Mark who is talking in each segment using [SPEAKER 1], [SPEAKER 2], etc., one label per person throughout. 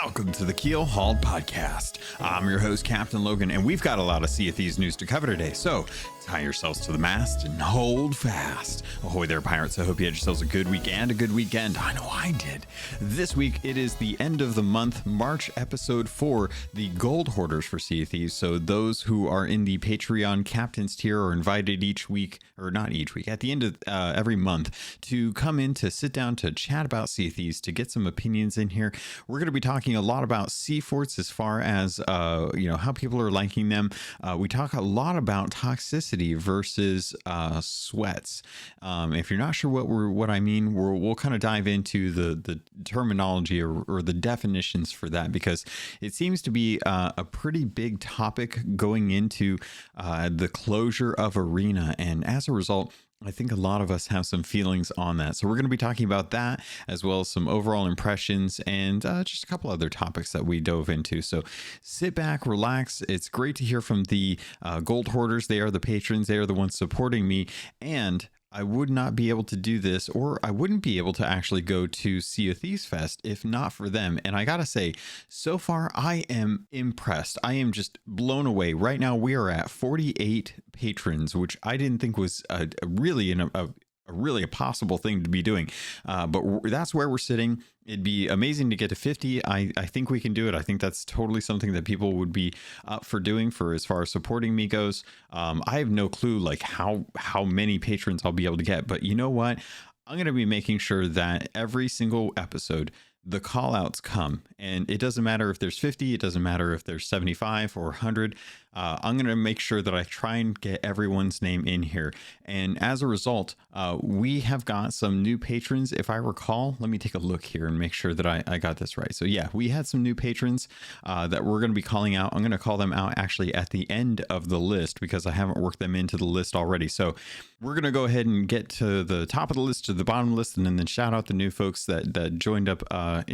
[SPEAKER 1] Welcome to the Keelhauled podcast. I'm your host, CaptainLogun, and we've got a lot of Sea of Thieves news to cover today, so tie yourselves to the mast and hold fast. Ahoy there, pirates. I hope you had yourselves a good week and a good weekend. I know I did. This week, it is the end of the month, March episode for the Gold Hoarders for Sea of Thieves. So those who are in the Patreon Captains tier are invited each week, or not each week, at the end of every month to come in to sit down to chat about Sea of Thieves, to get some opinions in here. We're going to be talking a lot about sea forts as far as, how people are liking them. We talk a lot about toxicity versus sweats. If you're not sure what I mean, we'll kind of dive into the terminology or the definitions for that, because it seems to be a pretty big topic going into the closure of Arena, and as a result, I think a lot of us have some feelings on that. So we're going to be talking about that, as well as some overall impressions and just a couple other topics that we dove into. So sit back, relax. It's great to hear from the Gold Hoarders. They are the patrons. They are the ones supporting me. And I would not be able to do this, or I wouldn't be able to actually go to Sea of Thieves Fest if not for them. And I gotta say, so far I am impressed. I am just blown away. Right now we are at 48 patrons, which I didn't think was really a possible thing to be doing, but that's where we're sitting. It'd be amazing to get to 50. I think we can do it. I think that's totally something that people would be up for doing, for as far as supporting me goes. I have no clue like how many patrons I'll be able to get, but you know what? I'm going to be making sure that every single episode the call outs come, and it doesn't matter if there's 50, it doesn't matter if there's 75 or 100. I'm going to make sure that I try and get everyone's name in here. And as a result, we have got some new patrons. If I recall, let me take a look here and make sure that I got this right. So yeah, we had some new patrons that we're going to be calling out. I'm going to call them out actually at the end of the list, because I haven't worked them into the list already. So we're going to go ahead and get to the top of the list, to the bottom list, and then shout out the new folks that joined up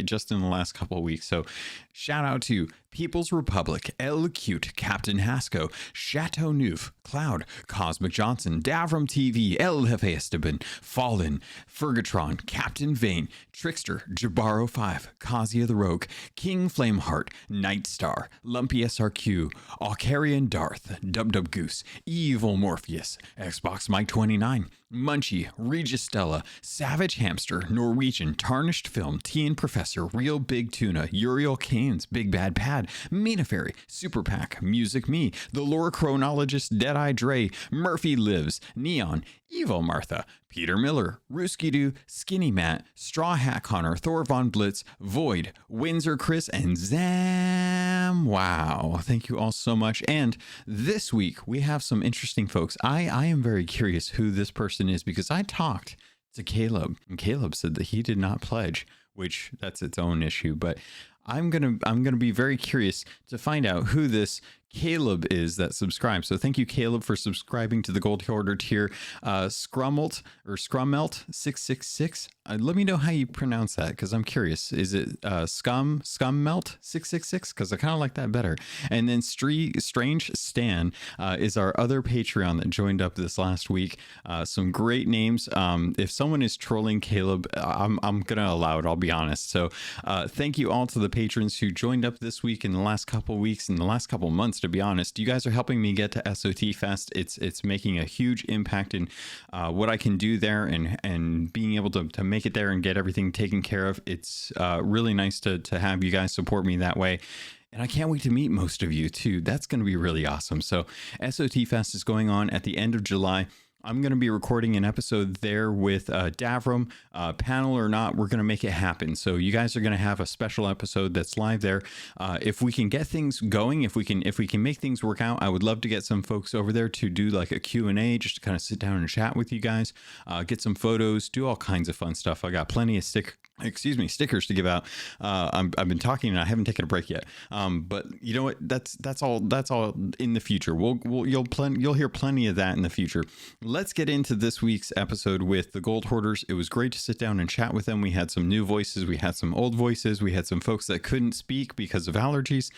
[SPEAKER 1] just in the last couple of weeks. So shout out to People's Republic, El Cute, Captain Hasco, Chateau Neuf, Cloud, Cosmic Johnson, Davram TV, El Jefe Esteban, Fallen, Fergatron, Captain Vane, Trickster, Jabaro 5, Kazia the Rogue, King Flameheart, Nightstar, Lumpy SRQ, Alcarian Darth, Dub Goose, Evil Morpheus, Xbox Mike 29, Munchie, Regis Stella, Savage Hamster, Norwegian, Tarnished Film, Tien Professor, Real Big Tuna, Uriel Canes, Big Bad Pad, Mina Fairy, Super Pack, Music Me, The Lore Chronologist, Deadeye Dre, Murphy Lives, Neon, Evil Martha, Peter Miller, Rooski Doo, Skinny Matt, Straw Hat Connor, Thor Von Blitz, Void, Windsor Chris, and Zam. Wow. Thank you all so much. And this week we have some interesting folks. I am very curious who this person is, because I talked to Caleb, and Caleb said that he did not pledge, which that's its own issue, but I'm gonna be very curious to find out who this Caleb is that subscribes. So thank you, Caleb, for subscribing to the Gold Hoarder tier. Scrummelt 666. Let me know how you pronounce that, because I'm curious. Is it Scummelt 666? Because I kind of like that better. And then Strange Stan is our other Patreon that joined up this last week. Some great names. If someone is trolling Caleb, I'm gonna allow it, I'll be honest. So thank you all to the patrons who joined up this week, in the last couple weeks, in the last couple months, to be honest. You guys are helping me get to SOT Fest. It's making a huge impact in what I can do there, and being able to make it there and get everything taken care of. It's really nice to have you guys support me that way. And I can't wait to meet most of you too. That's going to be really awesome. So SOT Fest is going on at the end of July. I'm going to be recording an episode there with Davram, panel or not. We're going to make it happen. So you guys are going to have a special episode that's live there. If we can get things going, if we can make things work out, I would love to get some folks over there to do like a Q&A, just to kind of sit down and chat with you guys, get some photos, do all kinds of fun stuff. I got plenty of stickers to give out. I've been talking and I haven't taken a break yet. But you know what? That's all in the future. You'll hear plenty of that in the future. Let's get into this week's episode with the Gold Hoarders. It was great to sit down and chat with them. We had some new voices. We had some old voices. We had some folks that couldn't speak because of allergies.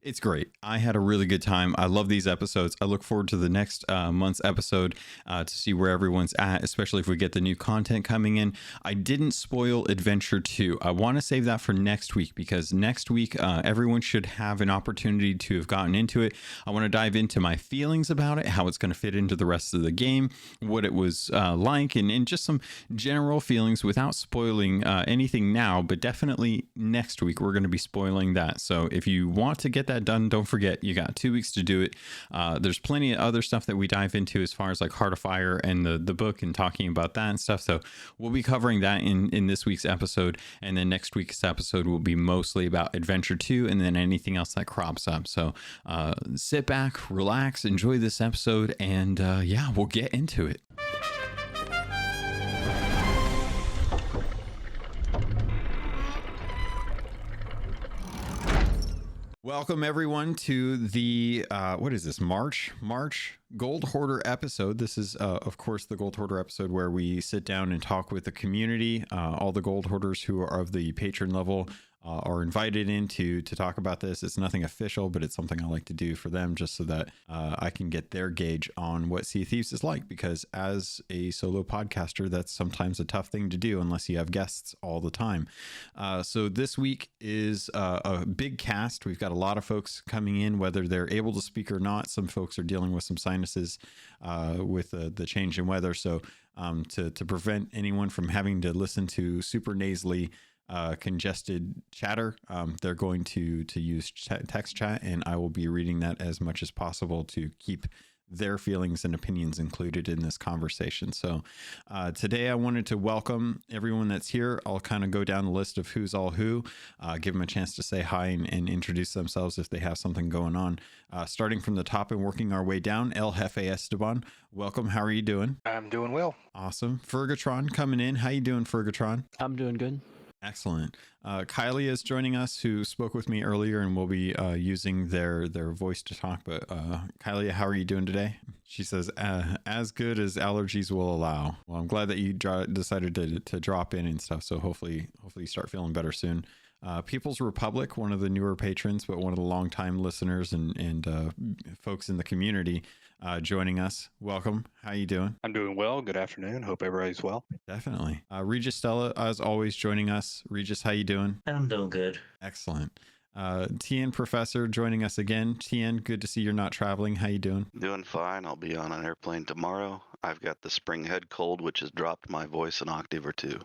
[SPEAKER 1] It's great. I had a really good time. I love these episodes. I look forward to the next month's episode to see where everyone's at, especially if we get the new content coming in. I didn't spoil Adventure 2. I want to save that for next week because next week everyone should have an opportunity to have gotten into it. I want to dive into my feelings about it, how it's going to fit into the rest of the game, what it was like, and just some general feelings without spoiling anything now, but definitely next week we're going to be spoiling that. So if you want to get that done, don't forget you got 2 weeks to do it. There's plenty of other stuff that we dive into as far as like Heart of Fire and the book and talking about that and stuff. So we'll be covering that in this week's episode, and then next week's episode will be mostly about Adventure 2 and then anything else that crops up. So sit back, relax, enjoy this episode, and yeah, we'll get into it. Welcome everyone to the what is this, March Gold Hoarder episode. This is of course the Gold Hoarder episode where we sit down and talk with the community. All the Gold Hoarders who are of the patron level are invited in to talk about this. It's nothing official, but it's something I like to do for them just so that I can get their gauge on what Sea of Thieves is like, because as a solo podcaster, that's sometimes a tough thing to do unless you have guests all the time. So this week is a big cast. We've got a lot of folks coming in, whether they're able to speak or not. Some folks are dealing with some sinuses with the change in weather. So to prevent anyone from having to listen to super nasally congested chatter, they're going to use text chat, and I will be reading that as much as possible to keep their feelings and opinions included in this conversation. So today I wanted to welcome everyone that's here. I'll kind of go down the list of who's all who, give them a chance to say hi and introduce themselves if they have something going on. Starting from the top and working our way down, El Jefe Esteban, welcome. How are you doing?
[SPEAKER 2] I'm doing well.
[SPEAKER 1] Awesome. Fergatron coming in. How you doing, Fergatron?
[SPEAKER 3] I'm doing good.
[SPEAKER 1] Excellent. Kylie is joining us, who spoke with me earlier, and will be using their voice to talk. But Kylie, how are you doing today? She says, as good as allergies will allow. Well, I'm glad that you decided to drop in and stuff. So hopefully you start feeling better soon. People's Republic, one of the newer patrons, but one of the longtime listeners and folks in the community, joining us. Welcome. How you doing?
[SPEAKER 2] I'm doing well. Good afternoon. Hope everybody's well.
[SPEAKER 1] Definitely. Regis Stella, as always, joining us. Regis, how you doing?
[SPEAKER 4] I'm doing good.
[SPEAKER 1] Excellent. TN Professor joining us again. TN, good to see you're not traveling. How you doing?
[SPEAKER 5] Doing fine. I'll be on an airplane tomorrow. I've got the spring head cold, which has dropped my voice an octave or two.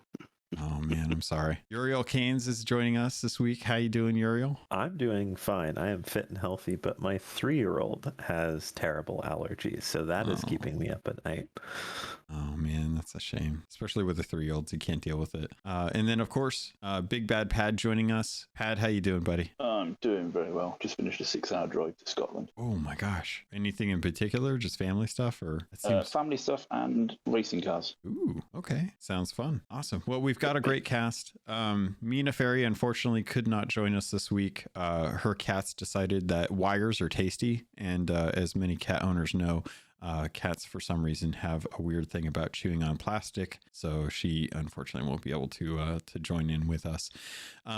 [SPEAKER 1] Oh man, I'm sorry. Uriel Keynes is joining us this week. How you doing, Uriel?
[SPEAKER 3] I'm doing fine. I am fit and healthy, but my 3-year-old has terrible allergies, so that is keeping me up at night.
[SPEAKER 1] Oh man, that's a shame, especially with the 3-year-olds. You can't deal with it. And then of course, Big Bad Pad joining us. Pad, how you doing, buddy?
[SPEAKER 6] I'm doing very well. Just finished a 6-hour drive to Scotland.
[SPEAKER 1] Oh my gosh. Anything in particular? Just family stuff, or it seems...
[SPEAKER 6] family stuff and racing cars.
[SPEAKER 1] Ooh, okay. Sounds fun. Awesome. Well, we've got a great cast. Mina Ferry unfortunately could not join us this week. Her cats decided that wires are tasty, and as many cat owners know, cats for some reason have a weird thing about chewing on plastic, so she unfortunately won't be able to join in with us.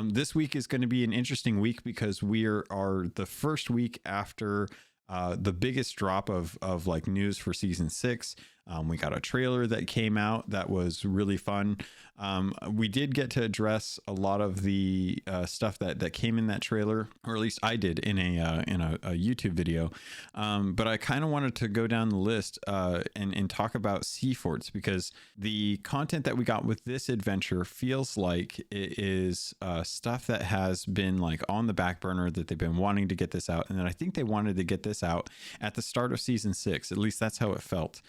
[SPEAKER 1] This week is going to be an interesting week because we are the first week after the biggest drop of like news for season 6. We got a trailer that came out that was really fun. We did get to address a lot of the stuff that came in that trailer, or at least I did in a YouTube video. But I kind of wanted to go down the list and talk about sea forts, because the content that we got with this adventure feels like it is stuff that has been like on the back burner, that they've been wanting to get this out, and then I think they wanted to get this out at the start of season 6. At least that's how it felt.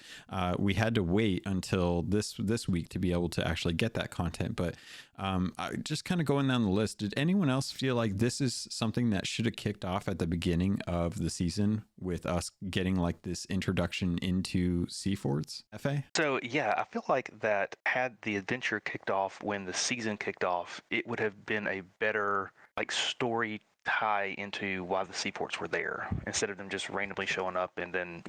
[SPEAKER 1] We had to wait until this week to be able to actually get that content. But I just kind of going down the list, did anyone else feel like this is something that should have kicked off at the beginning of the season, with us getting like this introduction into sea forts? Fa?
[SPEAKER 2] So yeah, I feel like that had the adventure kicked off when the season kicked off, it would have been a better like story tie into why the seaports were there, instead of them just randomly showing up and then,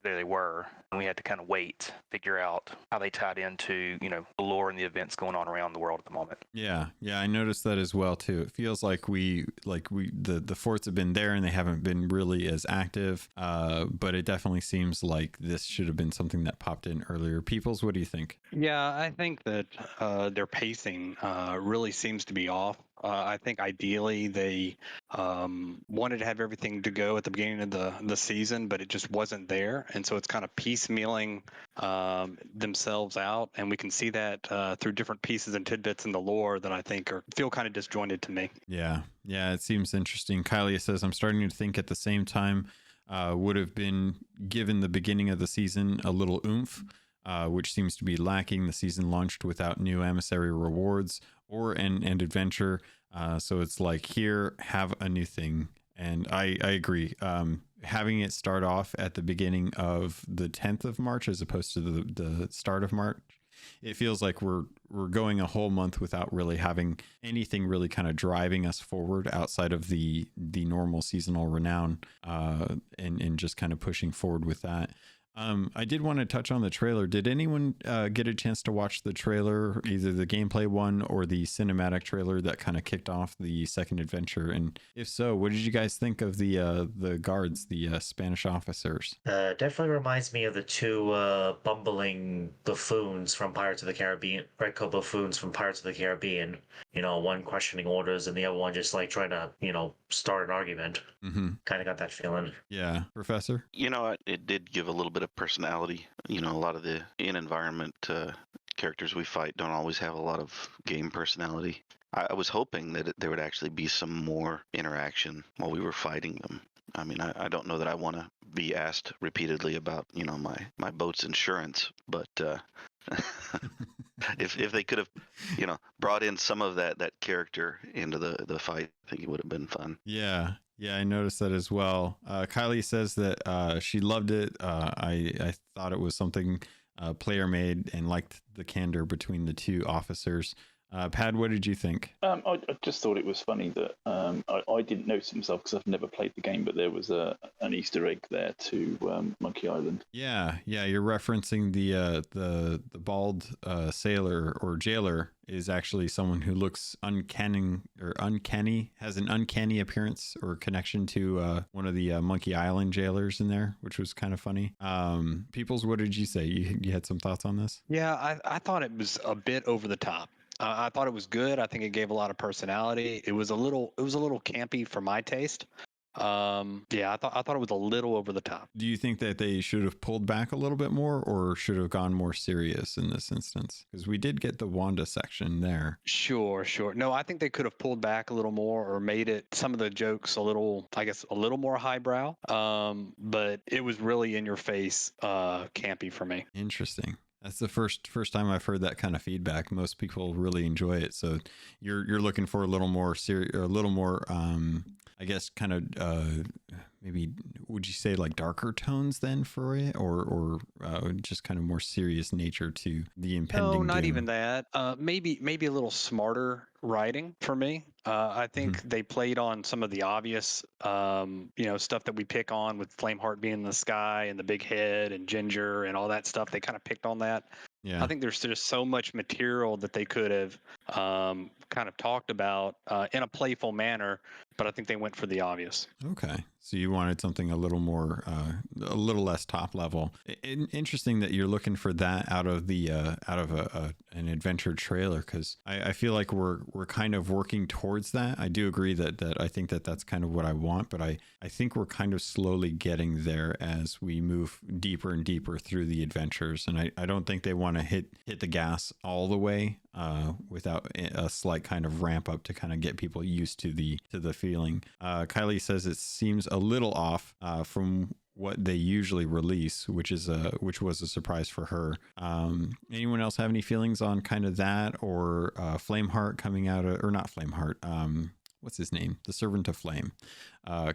[SPEAKER 2] there they were, and we had to kind of wait, figure out how they tied into, the lore and the events going on around the world at the moment.
[SPEAKER 1] Yeah, I noticed that as well too. It feels like the forts have been there and they haven't been really as active. But it definitely seems like this should have been something that popped in earlier. Peoples, what do you think?
[SPEAKER 4] Yeah, I think that their pacing really seems to be off. I think ideally they wanted to have everything to go at the beginning of the season, but it just wasn't there. And so it's kind of piecemealing themselves out. And we can see that through different pieces and tidbits in the lore that I think feel kind of disjointed to me.
[SPEAKER 1] Yeah, it seems interesting. Kylie says, I'm starting to think at the same time would have been given the beginning of the season a little oomph. Which seems to be lacking. The season launched without new emissary rewards or an adventure. So it's like, here, have a new thing. And I agree. Having it start off at the beginning of the 10th of March as opposed to the start of March, it feels like we're going a whole month without really having anything really kind of driving us forward outside of the normal seasonal renown, and just kind of pushing forward with that. I did want to touch on the trailer. Did anyone get a chance to watch the trailer, either the gameplay one or the cinematic trailer that kind of kicked off the second adventure? And if so, what did you guys think of the guards, the Spanish officers?
[SPEAKER 7] Definitely reminds me of the two bumbling buffoons from Pirates of the Caribbean, Redcoat buffoons from Pirates of the Caribbean. One questioning orders and the other one just like trying to, start an argument.
[SPEAKER 1] Mm-hmm.
[SPEAKER 7] Kind of got that feeling.
[SPEAKER 1] Yeah, Professor?
[SPEAKER 5] It did give a little bit of personality. A lot of the in-environment characters we fight don't always have a lot of game personality. I was hoping that there would actually be some more interaction while we were fighting them. I mean, I don't know that I want to be asked repeatedly about, my boat's insurance, but if they could have, brought in some of that character into the fight, I think it would have been fun.
[SPEAKER 1] Yeah, I noticed that as well. Kylie says that she loved it. I thought it was something player made and liked the candor between the two officers. Pad, what did you think?
[SPEAKER 6] I just thought it was funny that I didn't notice it myself because I've never played the game, but there was an Easter egg there to Monkey Island.
[SPEAKER 1] Yeah, you're referencing the bald sailor or jailer is actually someone who looks uncanny, has an uncanny appearance or connection to one of the Monkey Island jailers in there, which was kind of funny. Peoples, what did you say? You had some thoughts on this?
[SPEAKER 4] Yeah, I thought it was a bit over the top. I thought it was good. I think it gave a lot of personality. It was a little campy for my taste. I thought it was a little over the top.
[SPEAKER 1] Do you think that they should have pulled back a little bit more or should have gone more serious in this instance? Because we did get the Wanda section there.
[SPEAKER 4] Sure. No, I think they could have pulled back a little more or made it some of the jokes a little more highbrow. But it was really in your face, campy for me.
[SPEAKER 1] Interesting. That's the first time I've heard that kind of feedback. Most people really enjoy it. So you're looking for a little more serious, or a little more, I guess, kind of maybe would you say like darker tones then for it, or just kind of more serious nature to the impending?
[SPEAKER 4] No, not
[SPEAKER 1] doom?
[SPEAKER 4] even that. Maybe a little smarter writing for me. I think they played on some of the obvious, stuff that we pick on with Flameheart being in the sky and the big head and Ginger and all that stuff. They kind of picked on that.
[SPEAKER 1] Yeah.
[SPEAKER 4] I think there's just so much material that they could have kind of talked about in a playful manner, but I think they went for the obvious.
[SPEAKER 1] Okay. So you wanted something a little more, a little less top level. Interesting that you're looking for that out of an adventure trailer, because I feel like we're kind of working towards that. I do agree that I think that's kind of what I want, but I think we're kind of slowly getting there as we move deeper and deeper through the adventures. And I don't think they want to hit the gas all the way without a slight kind of ramp up to kind of get people used to the feeling. Kylie says it seems a little off from what they usually release, which was a surprise for her. Anyone else have any feelings on kind of that, or Flameheart coming out of, or not Flameheart, what's his name? The Servant of Flame,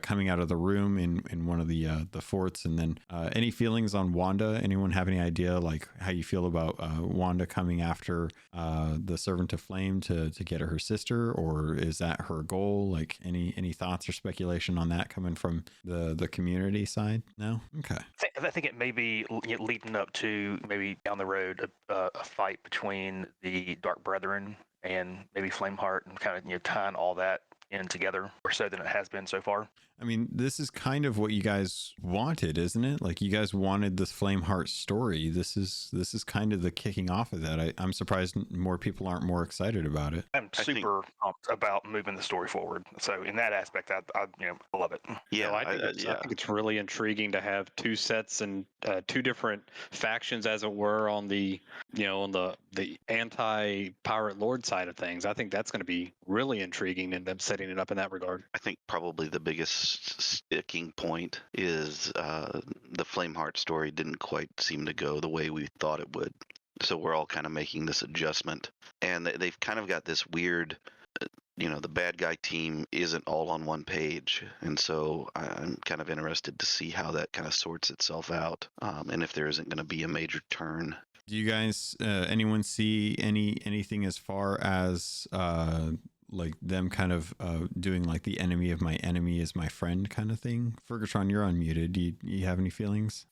[SPEAKER 1] coming out of the room in one of the forts. And then any feelings on Wanda? Anyone have any idea like how you feel about Wanda coming after the Servant of Flame to get her sister, or is that her goal? Like any thoughts or speculation on that coming from the community side? No? Okay.
[SPEAKER 2] I think it may be leading up to maybe down the road a fight between the Dark Brethren and maybe Flameheart, and kind of tying all that in together more so than it has been so far.
[SPEAKER 1] I mean, this is kind of what you guys wanted, isn't it? Like you guys wanted this Flameheart story. This is kind of the kicking off of that. I'm surprised more people aren't more excited about it.
[SPEAKER 2] I'm super pumped about moving the story forward. So in that aspect, I love it.
[SPEAKER 4] Yeah, I think it's really intriguing to have two sets and two different factions, as it were, on the the anti-pirate lord side of things. I think that's going to be really intriguing in them setting it up in that regard.
[SPEAKER 5] I think probably the biggest sticking point is the Flameheart story didn't quite seem to go the way we thought it would. So we're all kind of making this adjustment, and they've kind of got this weird, the bad guy team isn't all on one page, and so I'm kind of interested to see how that kind of sorts itself out, and if there isn't going to be a major turn. Do
[SPEAKER 1] you guys, anyone see anything as far as like them kind of doing like the enemy of my enemy is my friend kind of thing? Fergatron, you're unmuted. Do you have any feelings?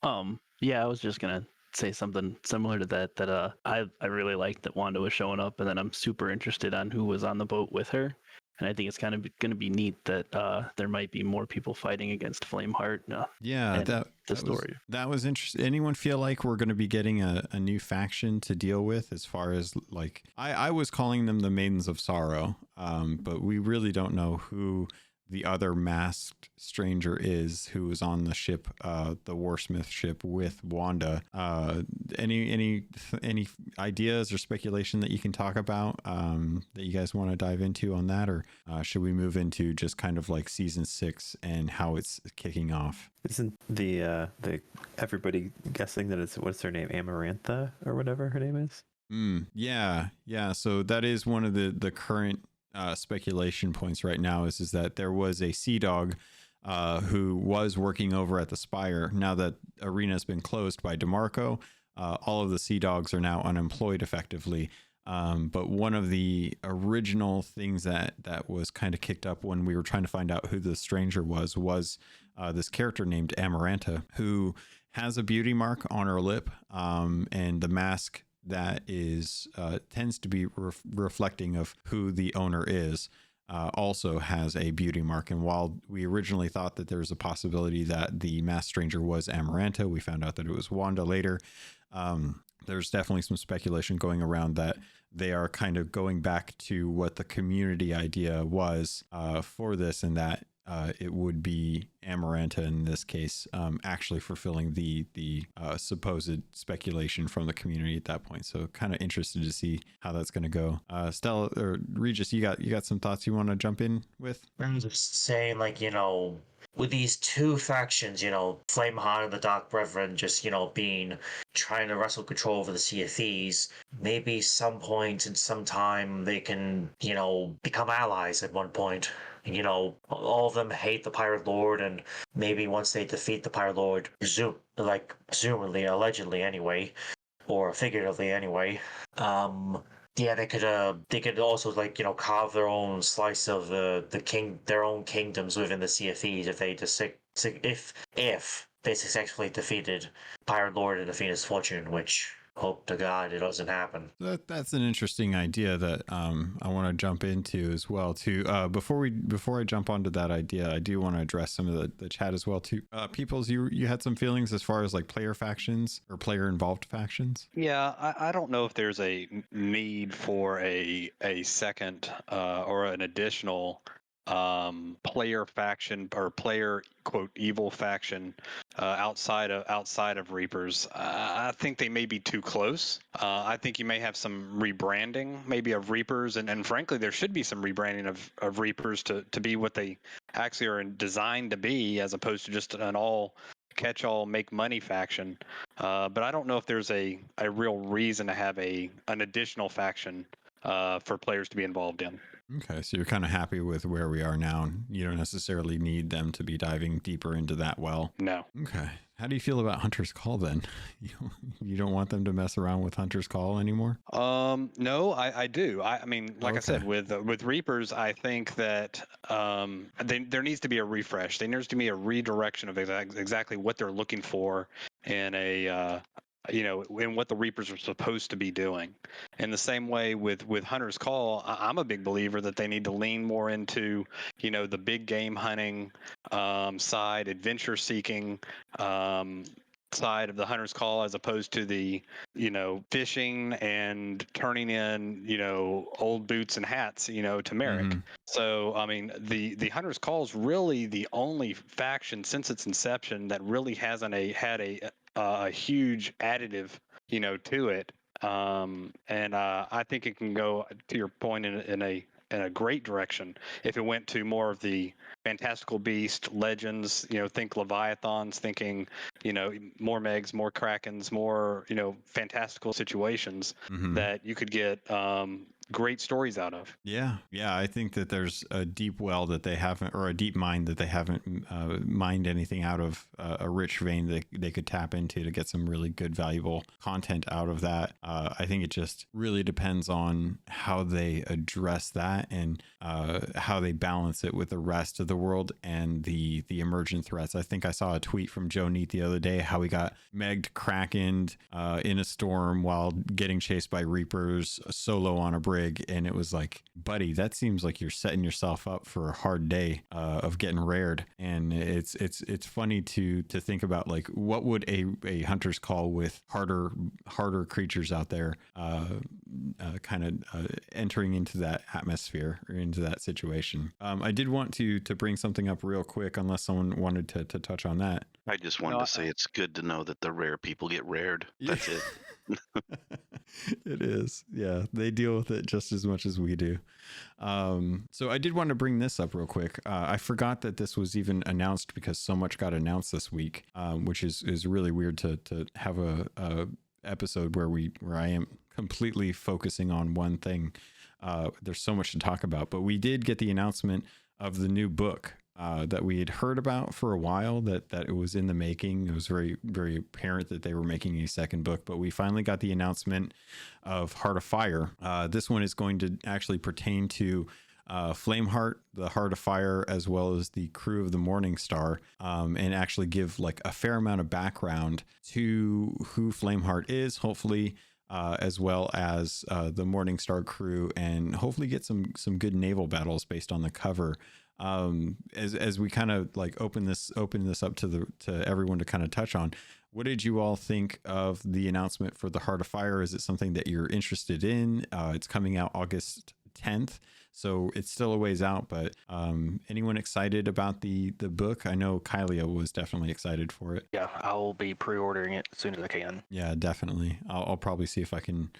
[SPEAKER 8] Yeah, I was just gonna say something similar to that. I really liked that Wanda was showing up, and then I'm super interested on who was on the boat with her. And I think it's kind of going to be neat that there might be more people fighting against Flameheart.
[SPEAKER 1] That was interesting. Anyone feel like we're going to be getting a new faction to deal with, as far as like I was calling them the Maidens of Sorrow, but we really don't know who the other masked stranger is who was on the ship, the Warsmith ship with Wanda. Any ideas or speculation that you can talk about that you guys want to dive into on that, or should we move into just kind of like season 6 and how it's kicking off?
[SPEAKER 3] Isn't the everybody guessing that it's, what's her name, Amarantha or whatever her name is?
[SPEAKER 1] Yeah. So that is one of the current speculation points right now is that there was a sea dog who was working over at the Spire. Now that arena has been closed by DeMarco, all of the sea dogs are now unemployed effectively. But one of the original things that was kind of kicked up when we were trying to find out who the stranger was this character named Amaranta, who has a beauty mark on her lip, and the mask that is tends to be reflecting of who the owner is, also has a beauty mark. And while we originally thought that there was a possibility that the masked stranger was Amaranta, we found out that it was Wanda later. There's definitely some speculation going around that they are kind of going back to what the community idea was for this, and that it would be Amaranta in this case, actually fulfilling the supposed speculation from the community at that point. So kind of interested to see how that's going to go. Stella or Regis, you got some thoughts you want to jump in with?
[SPEAKER 7] I'm just saying, like, with these two factions, Flameheart and the Dark Brethren just, trying to wrestle control over the Sea of Thieves, maybe some point in some time they can, become allies at one point. All of them hate the Pirate Lord, and maybe once they defeat the Pirate Lord, presumably, allegedly anyway, or figuratively anyway, they could also carve their own slice of their own kingdoms within the Sea of Thieves if they successfully defeated Pirate Lord and the Phoenix Fortune, which hope to God it doesn't happen.
[SPEAKER 1] That's an interesting idea that I want to jump into as well too. Before I jump onto that idea, I do want to address some of the chat as well too. Peoples, you had some feelings as far as like player factions or player involved factions?
[SPEAKER 4] Yeah, I don't know if there's a need for a second or an additional player faction or player quote evil faction outside of Reapers. I think they may be too close. I think you may have some rebranding maybe of Reapers, and frankly there should be some rebranding of Reapers to be what they actually are designed to be, as opposed to just an all catch-all make money faction. But I don't know if there's a real reason to have an additional faction for players to be involved in.
[SPEAKER 1] Okay, so you're kind of happy with where we are now. You don't necessarily need them to be diving deeper into that well.
[SPEAKER 4] No.
[SPEAKER 1] Okay. How do you feel about Hunter's Call then? You don't want them to mess around with Hunter's Call anymore?
[SPEAKER 4] No, I do. I mean, like I said,
[SPEAKER 1] Okay.
[SPEAKER 4] with Reapers, I think that there needs to be a refresh. There needs to be a redirection of exactly what they're looking for in a in what the Reapers are supposed to be doing. In the same way with Hunter's Call, I'm a big believer that they need to lean more into, the big game hunting side, adventure seeking side of the Hunter's Call, as opposed to the, fishing and turning in, old boots and hats, to Merrick.
[SPEAKER 1] Mm-hmm.
[SPEAKER 4] So, I mean, the Hunter's Call is really the only faction since its inception that really hasn't had a huge additive, to it. And I think it can go, to your point, in a great direction if it went to more of the fantastical beast legends, think Leviathans, thinking, more Megs, more Krakens, more, fantastical situations that you could get great stories out of.
[SPEAKER 1] Yeah. I think that there's a deep well that they haven't, or a deep mine that they haven't mined anything out of, a rich vein that they could tap into to get some really good, valuable content out of that. I think it just really depends on how they address that and how they balance it with the rest of the world and the emergent threats. I think I saw a tweet from Joe Neat the other day how he got megged, krakened in a storm while getting chased by Reapers solo on a bridge. And it was like, buddy, that seems like you're setting yourself up for a hard day of getting rared. And it's funny to think about, like, what would a Hunter's Call with harder creatures out there kind of entering into that atmosphere or into that situation. I did want to bring something up real quick, unless someone wanted to touch on that.
[SPEAKER 5] I just wanted to say it's good to know that the rare people get rared. That's it.
[SPEAKER 1] It is. Yeah, they deal with it just as much as we do. So I did want to bring this up real quick. I forgot that this was even announced because so much got announced this week, which is really weird to have a episode where I am completely focusing on one thing. There's so much to talk about, but we did get the announcement of the new book that we had heard about for a while, that it was in the making. It was very, very apparent that they were making a second book, but we finally got the announcement of Heart of Fire. This one is going to actually pertain to Flameheart, the Heart of Fire, as well as the crew of the Morning Star, and actually give like a fair amount of background to who Flameheart is, hopefully, as well as the Morning Star crew, and hopefully get some good naval battles based on the cover. As we kind of like open this up to everyone to kind of touch on, what did you all think of the announcement for the Heart of Fire? Is it something that you're interested in? It's coming out August 10th, so it's still a ways out, but anyone excited about the book? I know Kylia was definitely excited for it.
[SPEAKER 2] Yeah, I'll be pre-ordering it as soon as I can.
[SPEAKER 1] Yeah, definitely. I'll probably see if I can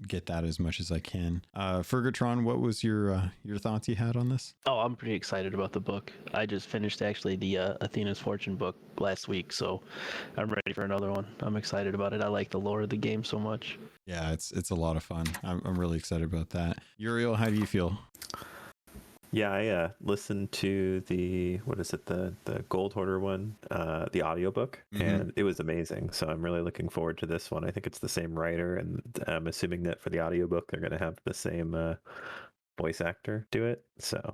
[SPEAKER 1] get that as much as I can. Fergatron, what was your thoughts you had on this?
[SPEAKER 8] Oh, I'm pretty excited about the book. I just finished actually the Athena's Fortune book last week, so I'm ready for another one. I'm excited about it. I like the lore of the game so much.
[SPEAKER 1] Yeah, it's a lot of fun. I'm really excited about that. Uriel, how do you feel?
[SPEAKER 3] Yeah, I listened to the Gold Hoarder one, the audiobook, and it was amazing. So I'm really looking forward to this one. I think it's the same writer, and I'm assuming that for the audiobook, they're going to have the same voice actor do it. So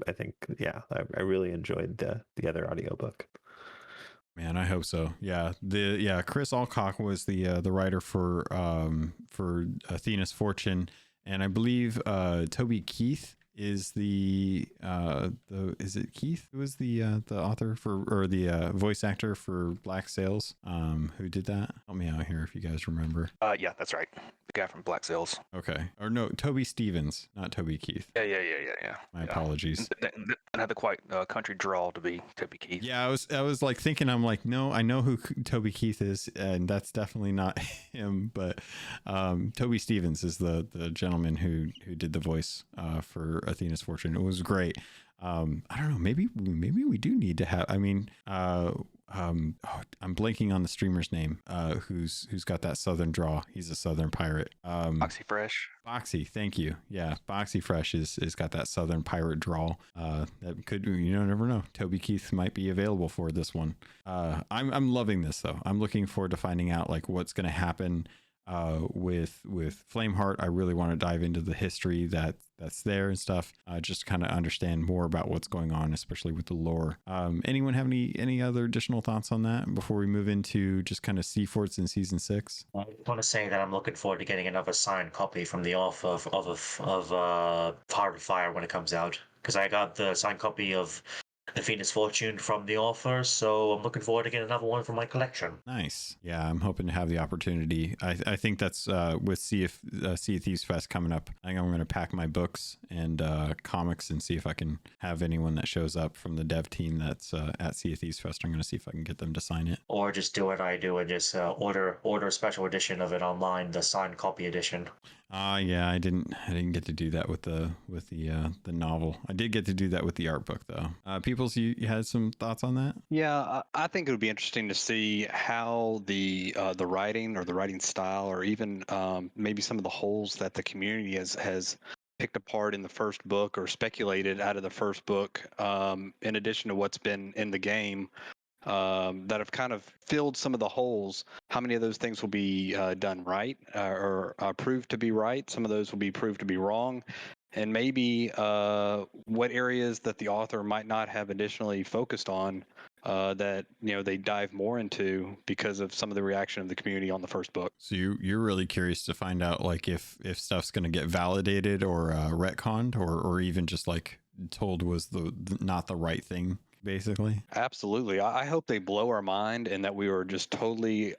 [SPEAKER 3] I think, yeah, I really enjoyed the other audiobook.
[SPEAKER 1] Man, I hope so. Yeah, Chris Alcock was the writer for Athena's Fortune, and I believe Toby Keith is is it Keith who was the author for, or the voice actor for Black Sails, who did that? Help me out here if you guys remember.
[SPEAKER 2] Yeah, that's right. The guy from Black Sails.
[SPEAKER 1] Okay. Or no, Toby Stevens, not Toby Keith.
[SPEAKER 2] Yeah.
[SPEAKER 1] My apologies.
[SPEAKER 2] And had the quite country drawl to be Toby Keith.
[SPEAKER 1] Yeah, I was like thinking, I'm like, no, I know who Toby Keith is, and that's definitely not him. But Toby Stevens is the gentleman who did the voice for Athena's Fortune. It was great. I don't know. Maybe we do need to have. I mean, I'm blanking on the streamer's name. Who's got that southern draw? He's a southern pirate.
[SPEAKER 2] Oxy Fresh.
[SPEAKER 1] Boxy, thank you. Yeah, Boxy Fresh is got that southern pirate draw. That could, never know. Toby Keith might be available for this one. I'm loving this though. I'm looking forward to finding out like what's going to happen with Flameheart. I really want to dive into the history that's there and stuff, just to kind of understand more about what's going on, especially with the lore. Anyone have any other additional thoughts on that before we move into just kind of Sea Forts in season 6?
[SPEAKER 7] I want to say that I'm looking forward to getting another signed copy from the author of Heart of Fire when it comes out, because I got the signed copy of The Venus Fortune from the author, so I'm looking forward to getting another one from my collection.
[SPEAKER 1] Nice. Yeah, I'm hoping to have the opportunity. I think that's with Sea of Thieves Fest coming up. I think I'm going to pack my books and comics and see if I can have anyone that shows up from the dev team that's at Sea of Thieves Fest. I'm going to see if I can get them to sign it.
[SPEAKER 7] Or just do what I do and just order a special edition of it online, the signed copy edition.
[SPEAKER 1] Yeah, I didn't get to do that with the novel. I did get to do that with the art book though. Peoples, you had some thoughts on that?
[SPEAKER 4] Yeah, I think it would be interesting to see how the writing or the writing style, or even maybe some of the holes that the community has picked apart in the first book or speculated out of the first book, in addition to what's been in the game, that have kind of filled some of the holes. How many of those things will be done right or proved to be right? Some of those will be proved to be wrong. And maybe what areas that the author might not have additionally focused on that they dive more into because of some of the reaction of the community on the first book.
[SPEAKER 1] So you're really curious to find out like if stuff's going to get validated or retconned or even just like told was not the right thing, basically.
[SPEAKER 4] Absolutely. I hope they blow our mind and that we were just totally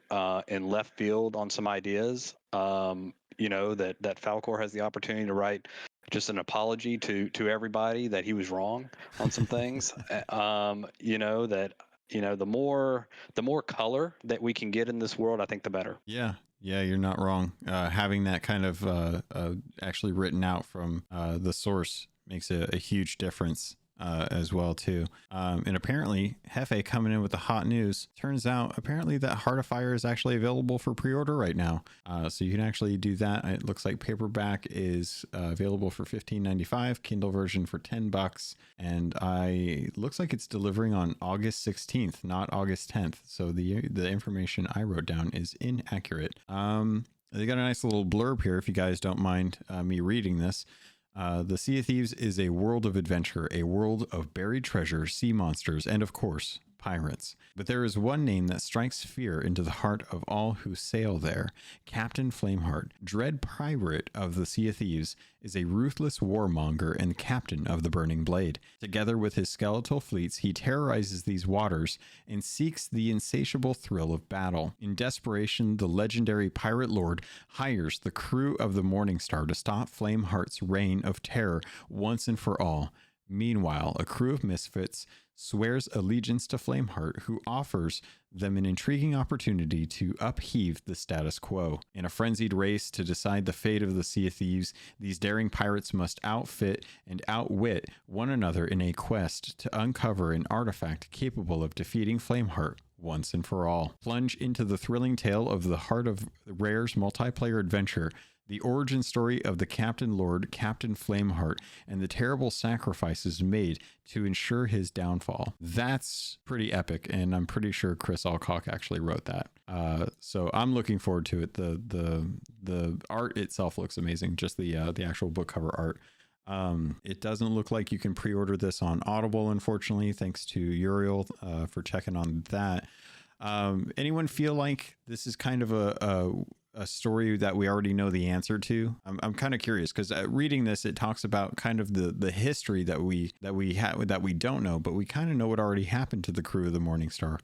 [SPEAKER 4] in left field on some ideas. That Falcor has the opportunity to write just an apology to everybody that he was wrong on some things. The more color that we can get in this world, I think the better.
[SPEAKER 1] Yeah, you're not wrong. Having that kind of actually written out from the source makes a huge difference as well too. And apparently Hefe coming in with the hot news. Turns out apparently that Heart of Fire is actually available for pre-order right now. So you can actually do that. It looks like paperback is available for $15.95, Kindle version for $10, and looks like it's delivering on August 16th, not August 10th. So the information I wrote down is inaccurate. They got a nice little blurb here if you guys don't mind me reading this. The Sea of Thieves is a world of adventure, a world of buried treasure, sea monsters, and of course, pirates. But there is one name that strikes fear into the heart of all who sail there. Captain Flameheart, dread pirate of the Sea of Thieves, is a ruthless warmonger and captain of the Burning Blade. Together with his skeletal fleets, he terrorizes these waters and seeks the insatiable thrill of battle. In desperation, the legendary pirate lord hires the crew of the Morningstar to stop Flameheart's reign of terror once and for all. Meanwhile, a crew of misfits swears allegiance to Flameheart, who offers them an intriguing opportunity to upheave the status quo. In a frenzied race to decide the fate of the Sea of Thieves, these daring pirates must outfit and outwit one another in a quest to uncover an artifact capable of defeating Flameheart once and for all. Plunge into the thrilling tale of the Heart of Rare's multiplayer adventure, the origin story of the Captain Lord, Captain Flameheart, and the terrible sacrifices made to ensure his downfall. That's pretty epic, and I'm pretty sure Chris Alcock actually wrote that. So I'm looking forward to it. The art itself looks amazing, just the actual book cover art. It doesn't look like you can pre-order this on Audible, unfortunately. Thanks to Uriel for checking on that. Anyone feel like this is kind of a story that we already know the answer to? I'm kind of curious because reading this, it talks about kind of the history that we don't know, but we kind of know what already happened to the crew of the Morningstar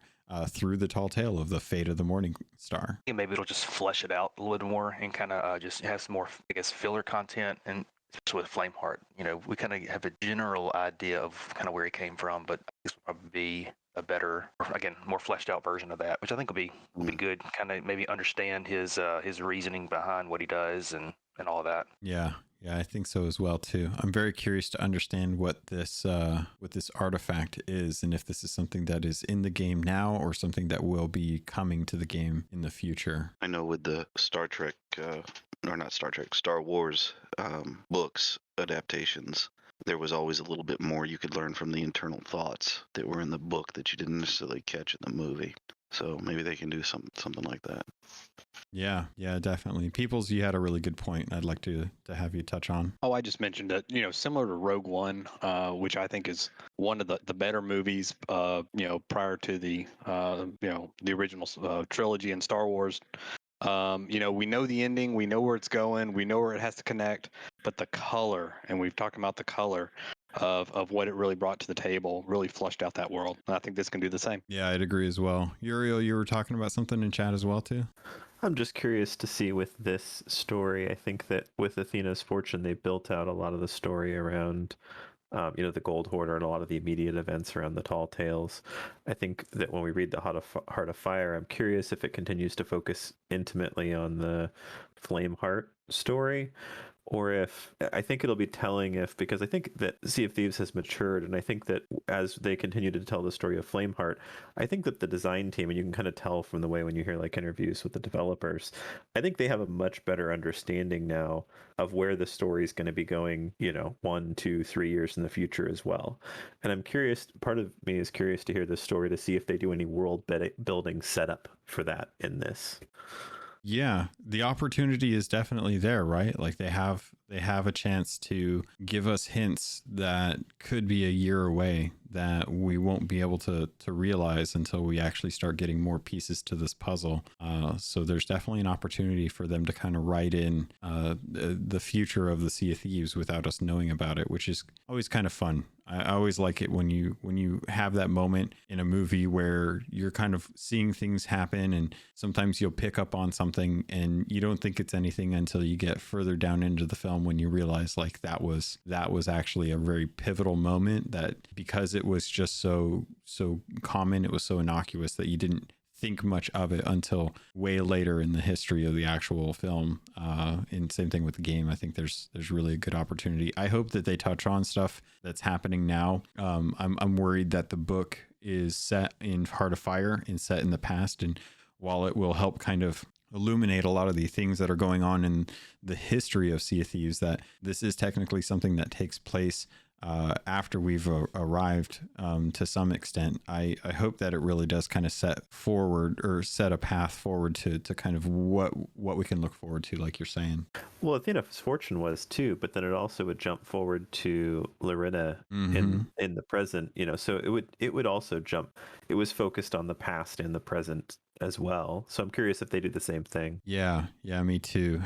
[SPEAKER 1] through the tall tale of the fate of the Morningstar.
[SPEAKER 2] Yeah, maybe it'll just flesh it out a little more and kind of just have some more, I guess, filler content, and especially with Flameheart. We kind of have a general idea of kind of where he came from, but this will probably be a better, again, more fleshed out version of that, which I think will be good. Kind of maybe understand his reasoning behind what he does and all of that.
[SPEAKER 1] Yeah, Yeah, I think so as well too. I'm very curious to understand what this artifact is, and if this is something that is in the game now or something that will be coming to the game in the future.
[SPEAKER 5] I know with the Star Trek, or not Star Trek, Star Wars books adaptations, there was always a little bit more you could learn from the internal thoughts that were in the book that you didn't necessarily catch in the movie. So maybe they can do something like that.
[SPEAKER 1] Yeah, definitely. Peoples, you had a really good point I'd like to have you touch on.
[SPEAKER 4] Oh, I just mentioned that, similar to Rogue One, which I think is one of the better movies, prior to the original trilogy in Star Wars. We know the ending, we know where it's going, we know where it has to connect, but the color, and we've talked about the color of what it really brought to the table, really flushed out that world. And I think this can do the same.
[SPEAKER 1] Yeah, I'd agree as well. Uriel, you were talking about something in chat as well too?
[SPEAKER 3] I'm just curious to see with this story. I think that with Athena's Fortune, they built out a lot of the story around, the Gold Hoarder and a lot of the immediate events around the Tall Tales. I think that when we read the Heart of Fire, I'm curious if it continues to focus intimately on the Flameheart story, or if I think it'll be telling because I think that Sea of Thieves has matured, and I think that as they continue to tell the story of Flameheart, I think that the design team, and you can kind of tell from the way when you hear like interviews with the developers, I think they have a much better understanding now of where the story is going to be going, 1, 2, 3 years in the future as well. And I'm curious, part of me is curious to hear this story to see if they do any world building setup for that in this.
[SPEAKER 1] Yeah, the opportunity is definitely there, right? Like they have a chance to give us hints that could be a year away that we won't be able to realize until we actually start getting more pieces to this puzzle. So there's definitely an opportunity for them to kind of write in the future of the Sea of Thieves without us knowing about it, which is always kind of fun. I always like it when you have that moment in a movie where you're kind of seeing things happen, and sometimes you'll pick up on something and you don't think it's anything until you get further down into the film when you realize like that was actually a very pivotal moment, that because it was just so common, it was so innocuous that you didn't think much of it until way later in the history of the actual film. And same thing with the game. I think there's really a good opportunity. I hope that they touch on stuff that's happening now. I'm worried that the book is set in Heart of Fire and set in the past, and while it will help kind of illuminate a lot of the things that are going on in the history of Sea of Thieves, that this is technically something that takes place after we've arrived to some extent. I hope that it really does kind of set a path forward to kind of what we can look forward to, like you're saying.
[SPEAKER 3] Well, Athena's Fortune was too, but then it also would jump forward to Lorena in the present, so it would also jump. It was focused on the past and the present as well. So I'm curious if they do the same thing.
[SPEAKER 1] Yeah, me too.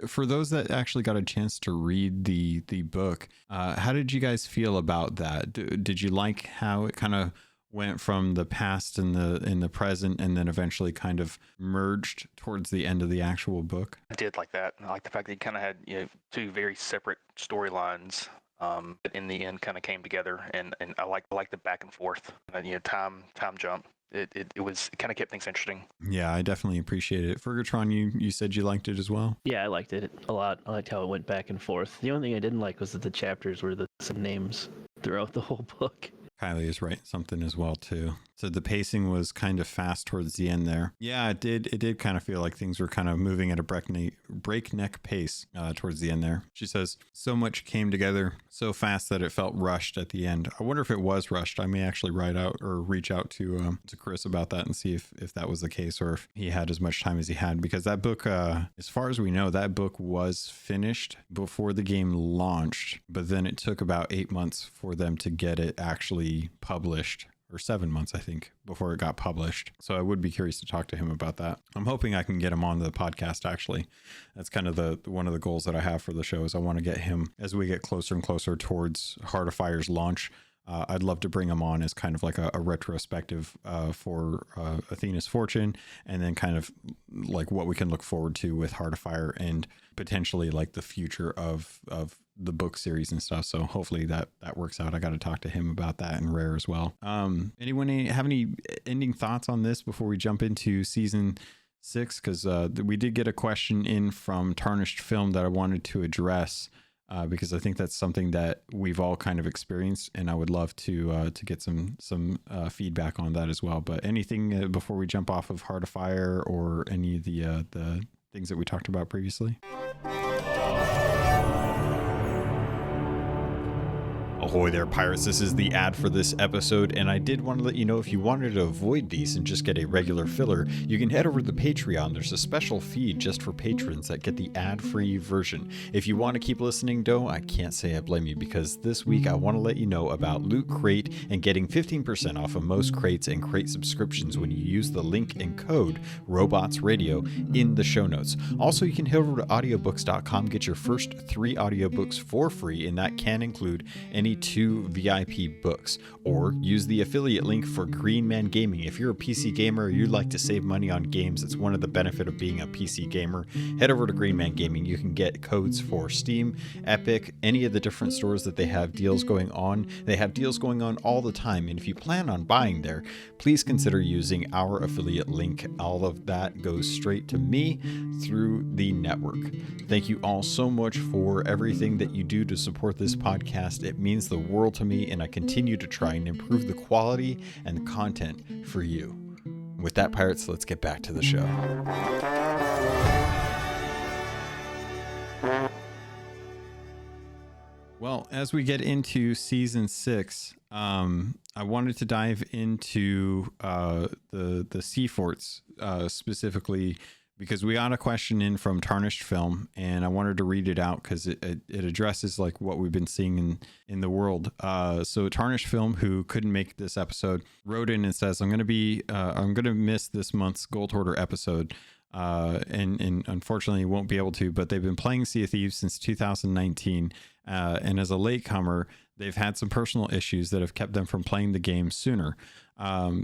[SPEAKER 1] For those that actually got a chance to read the book, how did you guys feel about that? Did you like how it kind of went from the past and the present, and then eventually kind of merged towards the end of the actual book?
[SPEAKER 2] I did like that. I like the fact that you kind of had two very separate storylines, but in the end kind of came together, and I like the back and forth, time jump. It kind of kept things interesting.
[SPEAKER 1] Yeah, I definitely appreciate it. Fergatron, you said you liked it as well?
[SPEAKER 8] Yeah, I liked it a lot. I liked how it went back and forth. The only thing I didn't like was that the chapters were some names throughout the whole book.
[SPEAKER 1] Kylie is right, something as well too. So the pacing was kind of fast towards the end there. Yeah, it did kind of feel like things were kind of moving at a breakneck pace towards the end there. She says, so much came together so fast that it felt rushed at the end. I wonder if it was rushed. I may actually write out or reach out to Chris about that and see if that was the case, or if he had as much time as he had, because that book, as far as we know, that book was finished before the game launched, but then it took about 8 months for them to get it actually published, or 7 months, I think, before it got published. So I would be curious to talk to him about that. I'm hoping I can get him on the podcast, actually. That's kind of one of the goals that I have for the show, is I want to get him, as we get closer and closer towards Heart of Fire's launch, I'd love to bring him on as kind of like a retrospective for Athena's Fortune, and then kind of like what we can look forward to with Heart of Fire, and potentially like the future of the book series and stuff. So hopefully that works out. I got to talk to him about that, and Rare as well. Anyone have any ending thoughts on this before we jump into season 6, because we did get a question in from Tarnished Film that I wanted to address, because I think that's something that we've all kind of experienced, and I would love to get some feedback on that as well. But anything before we jump off of Heart of Fire or any of the things that we talked about previously? Ahoy there, pirates. This is the ad for this episode, and I did want to let you know if you wanted to avoid these and just get a regular filler, you can head over to the Patreon. There's a special feed just for patrons that get the ad-free version. If you want to keep listening, though, I can't say I blame you, because this week I want to let you know about Loot Crate and getting 15% off of most crates and crate subscriptions when you use the link and code RobotsRadio in the show notes. Also, you can head over to audiobooks.com, get your first 3 audiobooks for free, and that can include any 2 VIP books, or use the affiliate link for Green Man Gaming. If you're a PC gamer or you'd like to save money on games, it's one of the benefits of being a PC gamer. Head over to Green Man Gaming. You can get codes for Steam, Epic, any of the different stores that they have deals going on. They have deals going on all the time, and if you plan on buying there, please consider using our affiliate link. All of that goes straight to me through the network. Thank you all so much for everything that you do to support this podcast. It means the world to me, and I continue to try and improve the quality and content for you. With that, pirates, let's get back to the show. Well, as we get into season 6, I wanted to dive into the sea forts specifically, because we got a question in from Tarnished Film, and I wanted to read it out because it addresses like what we've been seeing in the world. So Tarnished Film, who couldn't make this episode, wrote in and says, I'm gonna miss this month's Gold Hoarder episode, and unfortunately won't be able to. But they've been playing Sea of Thieves since 2019, and as a latecomer, they've had some personal issues that have kept them from playing the game sooner.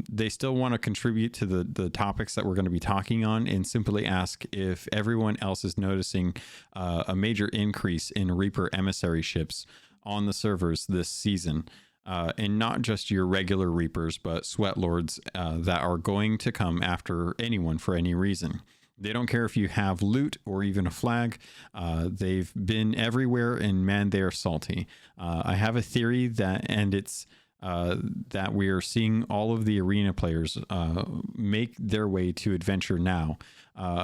[SPEAKER 1] They still want to contribute to the topics that we're going to be talking on, and simply ask if everyone else is noticing a major increase in Reaper emissary ships on the servers this season. And not just your regular Reapers, but sweat lords that are going to come after anyone for any reason. They don't care if you have loot or even a flag. They've been everywhere, and man, they are salty. I have a theory that we are seeing all of the arena players make their way to Adventure now.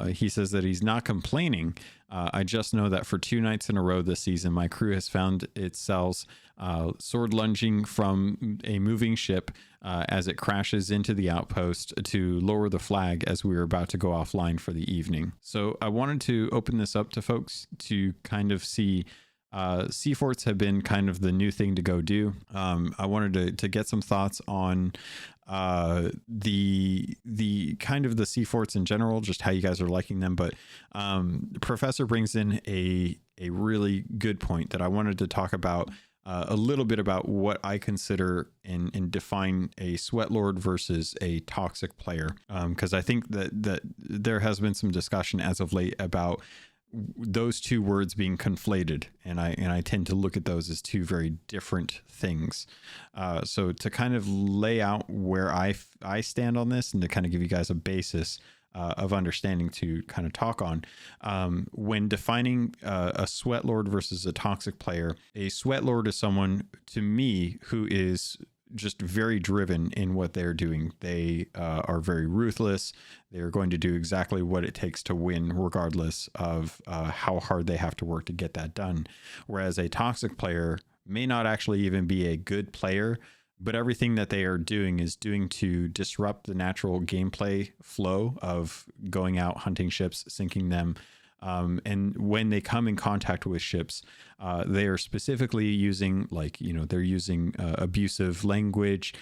[SPEAKER 1] He says that he's not complaining. I just know that for 2 nights in a row this season, my crew has found itself sword lunging from a moving ship as it crashes into the outpost to lower the flag as we were about to go offline for the evening. So I wanted to open this up to folks to kind of see. Sea forts have been kind of the new thing to go do. I wanted to get some thoughts on the kind of the sea forts in general, just how you guys are liking them. But Professor brings in a really good point that I wanted to talk about a little bit about what I consider and define a sweat lord versus a toxic player, because I think that there has been some discussion as of late about those two words being conflated, and I tend to look at those as two very different things. So to kind of lay out where I stand on this, and to kind of give you guys a basis of understanding to kind of talk on, when defining a sweat lord versus a toxic player, a sweat lord is someone, to me, who is just very driven in what they're doing. They are very ruthless. They're going to do exactly what it takes to win, regardless of how hard they have to work to get that done. Whereas a toxic player may not actually even be a good player, but everything that they are doing is doing to disrupt the natural gameplay flow of going out, hunting ships, sinking them. And when they come in contact with ships, they are specifically using, they're using abusive language.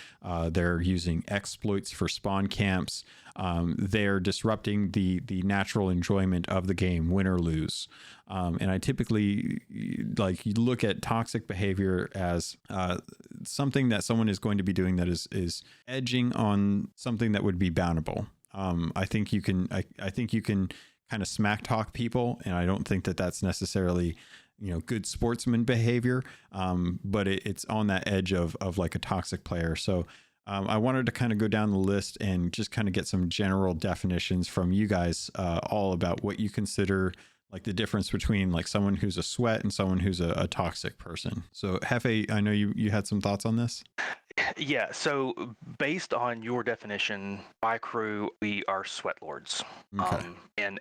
[SPEAKER 1] They're using exploits for spawn camps. They're disrupting the natural enjoyment of the game, win or lose. And I typically you look at toxic behavior as something that someone is going to be doing that is edging on something that would be bounable. I think you can kind of smack talk people, and I don't think that that's necessarily good sportsman behavior, but it's on that edge of like a toxic player. So I wanted to kind of go down the list and just kind of get some general definitions from you guys, all about what you consider like the difference between like someone who's a sweat and someone who's a toxic person. So Hefe, I know you had some thoughts on this.
[SPEAKER 2] Yeah, so based on your definition, my crew, we are sweat lords.
[SPEAKER 1] Okay.
[SPEAKER 2] And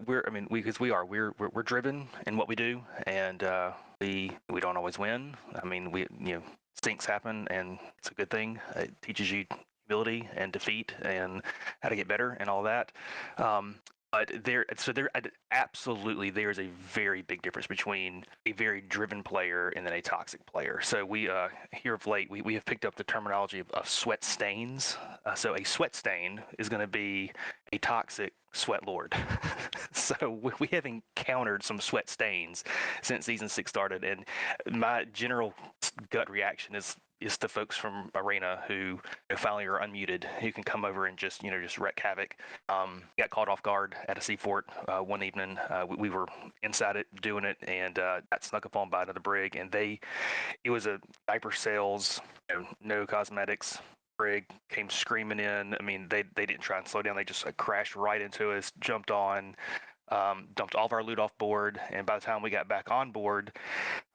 [SPEAKER 2] we're, I mean, we're driven in what we do, and we don't always win. I mean, stinks happen, and it's a good thing. It teaches you humility and defeat and how to get better and all that. But absolutely, there's a very big difference between a very driven player and then a toxic player. So we here of late, we have picked up the terminology of sweat stains. So a sweat stain is going to be a toxic sweat lord. So we have encountered some sweat stains since season 6 started, and my general gut reaction is the folks from Arena who finally are unmuted, who can come over and just wreak havoc. Got caught off guard at a seafort one evening. We were inside it doing it, and got snuck up on by another brig, and it was a diaper sales, no cosmetics brig, came screaming in. I mean, they didn't try and slow down. They just crashed right into us, jumped on, dumped all of our loot off board, and by the time we got back on board,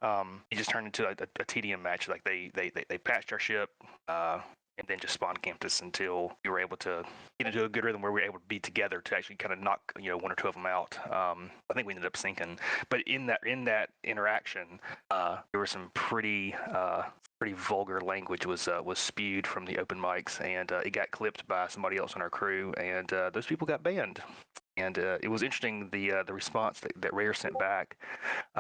[SPEAKER 2] it just turned into a TDM match. Like they patched our ship, and then just spawn camped us until we were able to get into a good rhythm where we were able to be together to actually kind of knock one or two of them out. I think we ended up sinking, but in that interaction, there was some pretty vulgar language was spewed from the open mics, and it got clipped by somebody else on our crew, and those people got banned. And it was interesting, the response that Rare sent back.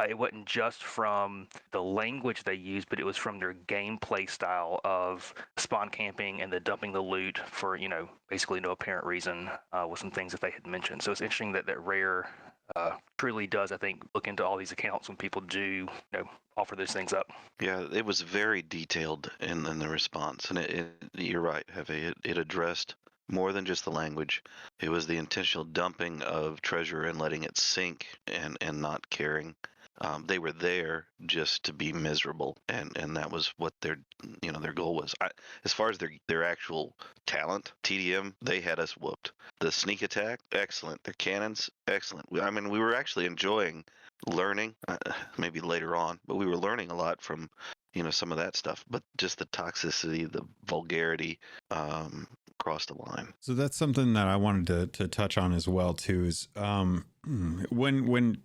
[SPEAKER 2] It wasn't just from the language they used, but it was from their gameplay style of spawn camping and the dumping the loot for basically no apparent reason, with some things that they had mentioned. So it's interesting that Rare truly does, I think, look into all these accounts when people do offer those things up.
[SPEAKER 5] Yeah, it was very detailed in the response, and you're right, Heavy. It addressed more than just the language. It was the intentional dumping of treasure and letting it sink and not caring. They were there just to be miserable, and that was what their goal was. As far as their actual talent, TDM, they had us whooped. The sneak attack, excellent. Their cannons, excellent. I mean, we were actually enjoying learning, maybe later on, but we were learning a lot from some of that stuff. But just the toxicity, the vulgarity, crossed the line.
[SPEAKER 1] So that's something that I wanted to touch on as well too, is when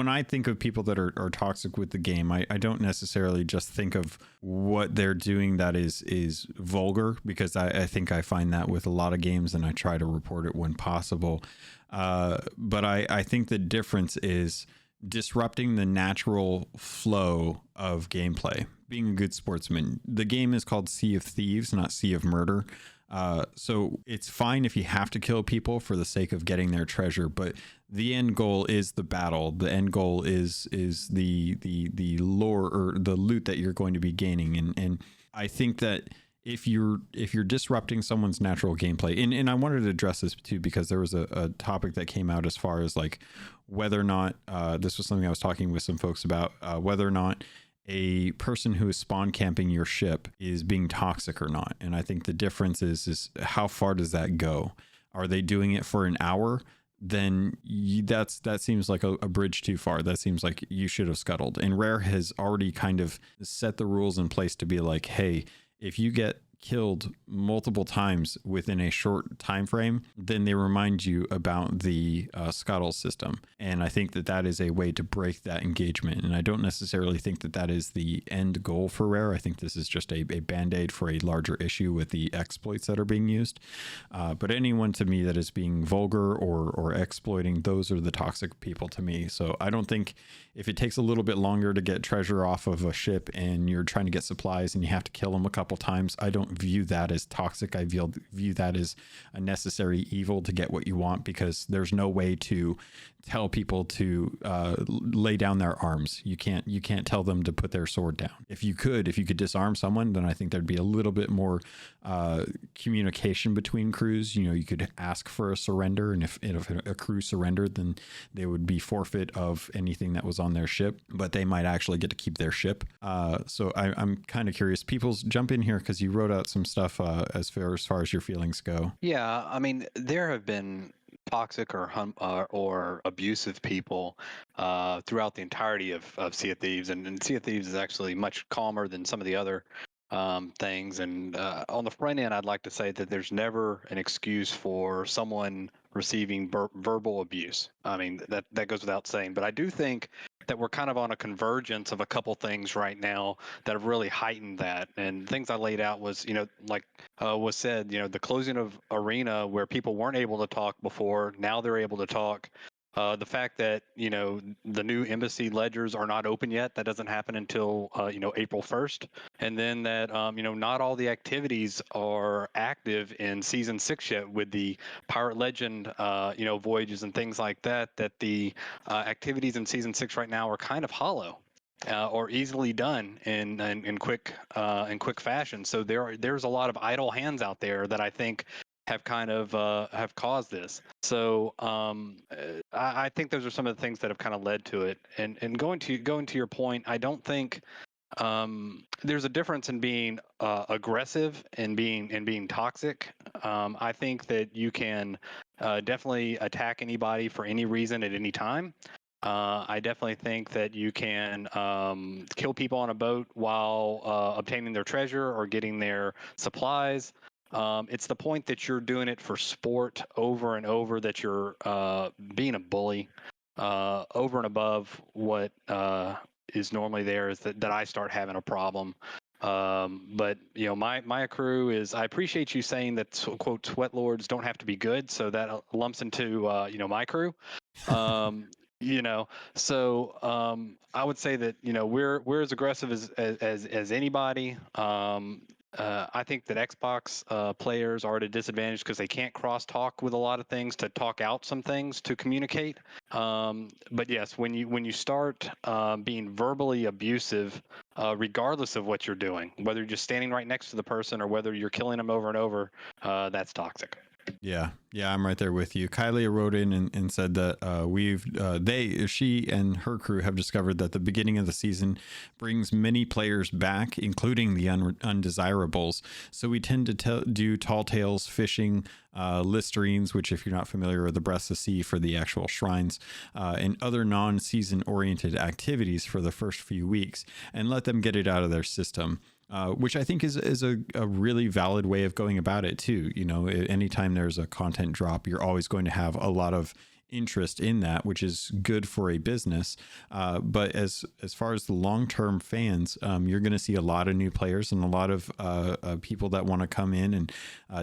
[SPEAKER 1] I think of people that are toxic with the game, I don't necessarily just think of what they're doing that is vulgar, because I think I find that with a lot of games, and I try to report it when possible. But I think the difference is disrupting the natural flow of gameplay, being a good sportsman. The game is called Sea of Thieves, not Sea of Murder. So it's fine if you have to kill people for the sake of getting their treasure, but the end goal is the battle. The end goal is the lore or the loot that you're going to be gaining. And I think that if you're disrupting someone's natural gameplay, and I wanted to address this too, because there was a topic that came out as far as like whether or not, this was something I was talking with some folks about, whether or not a person who is spawn camping your ship is being toxic or not. And I think the difference is how far does that go? Are they doing it for an hour? Then that seems like a bridge too far. That seems like you should have scuttled. And Rare has already kind of set the rules in place to be like, hey, if you get killed multiple times within a short time frame, then they remind you about the scuttle system. And I think that is a way to break that engagement. And I don't necessarily think that is the end goal for Rare. I think this is just a band-aid for a larger issue with the exploits that are being used. But anyone to me that is being vulgar or exploiting, those are the toxic people to me. So I don't think if it takes a little bit longer to get treasure off of a ship and you're trying to get supplies and you have to kill them a couple times, I don't view that as toxic. I view that as a necessary evil to get what you want, because there's no way to tell people to lay down their arms. You can't tell them to put their sword down. If you could disarm someone, then I think there'd be a little bit more communication between crews. You could ask for a surrender, and if a crew surrendered, then they would be forfeit of anything that was on their ship, but they might actually get to keep their ship. So I'm kind of curious. People jump in here because you wrote out some stuff as far as your feelings go.
[SPEAKER 4] Yeah, I mean, there have been toxic or abusive people throughout the entirety of Sea of Thieves, and Sea of Thieves is actually much calmer than some of the other things. And on the front end, I'd like to say that there's never an excuse for someone receiving verbal abuse. I mean, that goes without saying. But I do think that we're kind of on a convergence of a couple things right now that have really heightened that. And things I laid out was, like was said, the closing of Arena where people weren't able to talk before, now they're able to talk. The fact that, the new embassy ledgers are not open yet, that doesn't happen until, April 1st. And then that, not all the activities are active in Season 6 yet with the Pirate Legend, voyages and things like that, that the activities in Season 6 right now are kind of hollow. Or easily done in quick fashion. So there's a lot of idle hands out there that I think have kind of have caused this. So I think those are some of the things that have kind of led to it. And going to your point, I don't think there's a difference in being aggressive and being toxic. I think that you can definitely attack anybody for any reason at any time. I definitely think that you can kill people on a boat while obtaining their treasure or getting their supplies. It's the point that you're doing it for sport over and over, that you're being a bully over and above what is normally there, is that I start having a problem. But my crew is, I appreciate you saying that, quote, sweat lords don't have to be good, so that lumps into my crew. So I would say that we're as aggressive as anybody. I think that Xbox players are at a disadvantage because they can't cross-talk with a lot of things to talk out some things to communicate. But yes, when you start being verbally abusive, regardless of what you're doing, whether you're just standing right next to the person or whether you're killing them over and over, that's toxic.
[SPEAKER 1] Yeah, I'm right there with you. Kylie wrote in and said that she and her crew have discovered that the beginning of the season brings many players back, including the undesirables. So we tend to do tall tales, fishing, listerines, which, if you're not familiar, are the breaths of sea for the actual shrines, and other non-season oriented activities for the first few weeks, and let them get it out of their system. Which I think is a really valid way of going about it too. Anytime there's a content drop, you're always going to have a lot of interest in that, which is good for a business. But as far as the long-term fans, you're going to see a lot of new players and a lot of people that want to come in and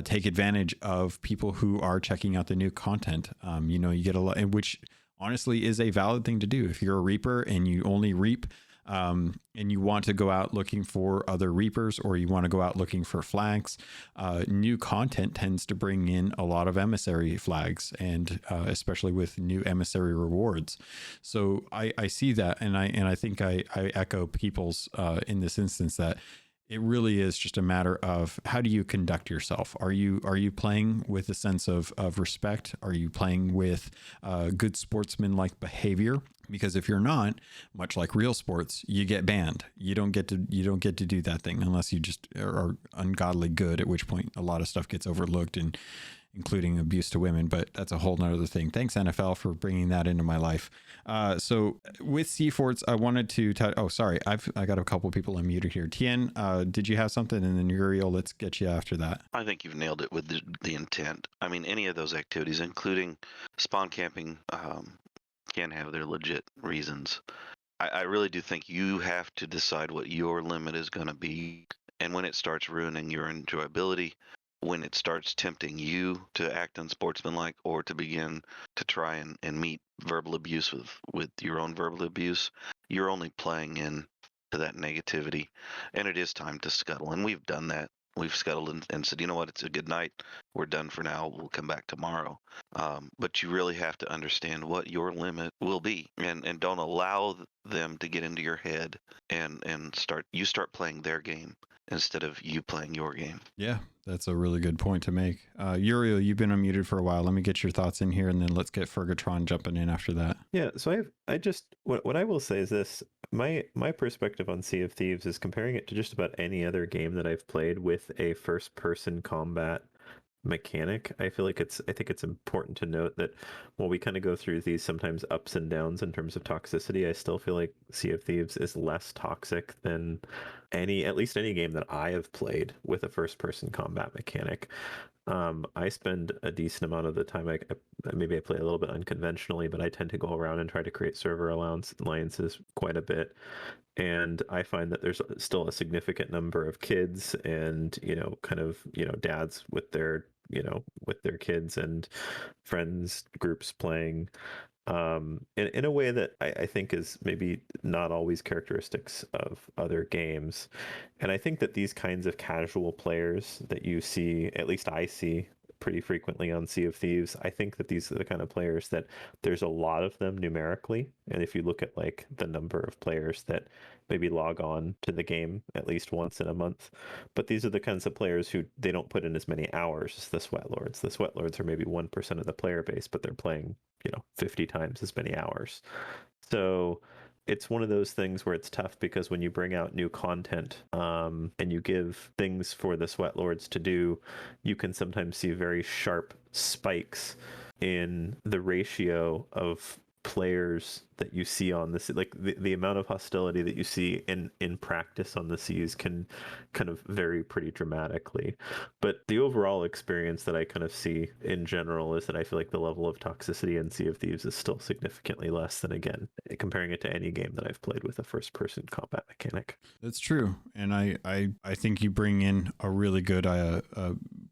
[SPEAKER 1] take advantage of people who are checking out the new content. You get a lot, which honestly is a valid thing to do. If you're a reaper and you only reap, and you want to go out looking for other reapers, or you want to go out looking for flags, new content tends to bring in a lot of emissary flags, and especially with new emissary rewards. So I see that, and I think I echo people's in this instance, that it really is just a matter of how do you conduct yourself. Are you playing with a sense of respect? Are you playing with good sportsman-like behavior? Because if you're not, much like real sports, you get banned. You don't get to do that thing unless you just are ungodly good, at which point a lot of stuff gets overlooked, and including abuse to women. But that's a whole nother thing. Thanks, NFL, for bringing that into my life. So with Sea Forts, I wanted to oh, sorry, I got a couple people unmuted here. Tien, did you have something? And then Uriel, let's get you after that.
[SPEAKER 5] I think you've nailed it with the intent. I mean, any of those activities, including spawn camping, can have their legit reasons. I really do think you have to decide what your limit is going to be, and when it starts ruining your enjoyability, when it starts tempting you to act unsportsmanlike or to begin to try and meet verbal abuse with your own verbal abuse, you're only playing in to that negativity, and it is time to scuttle. And we've done that we've scuttled and said, you know what, it's a good night. We're done for now. We'll come back tomorrow. But you really have to understand what your limit will be, and don't allow them to get into your head and start playing their game instead of you playing your game.
[SPEAKER 1] Yeah, that's a really good point to make. Uriel, you've been unmuted for a while. Let me get your thoughts in here, and then let's get Fergatron jumping in after that.
[SPEAKER 3] Yeah, so what I will say is this. My perspective on Sea of Thieves is comparing it to just about any other game that I've played with a first-person combat mechanic. I think it's important to note that while we kind of go through these sometimes ups and downs in terms of toxicity, I still feel like Sea of Thieves is less toxic than at least any game that I have played with a first-person combat mechanic. I spend a decent amount of the time, maybe I play a little bit unconventionally, but I tend to go around and try to create server alliances quite a bit. And I find that there's still a significant number of kids and, dads with their kids and friends groups playing in a way that I think is maybe not always characteristics of other games. And I think that these kinds of casual players that you see, at least I see pretty frequently on Sea of Thieves, I think that these are the kind of players that there's a lot of them numerically. And if you look at like the number of players that maybe log on to the game at least once in a month, but these are the kinds of players who they don't put in as many hours as the Sweatlords. The Sweatlords are maybe 1% of the player base, but they're playing 50 times as many hours. So it's one of those things where it's tough because when you bring out new content and you give things for the Sweatlords to do, you can sometimes see very sharp spikes in the ratio of players that you see on this, like the amount of hostility that you see in practice on the seas can kind of vary pretty dramatically. But the overall experience that I kind of see in general is that I feel like the level of toxicity in Sea of Thieves is still significantly less than, again, comparing it to any game that I've played with a first person combat mechanic.
[SPEAKER 1] That's true. And I think you bring in a really good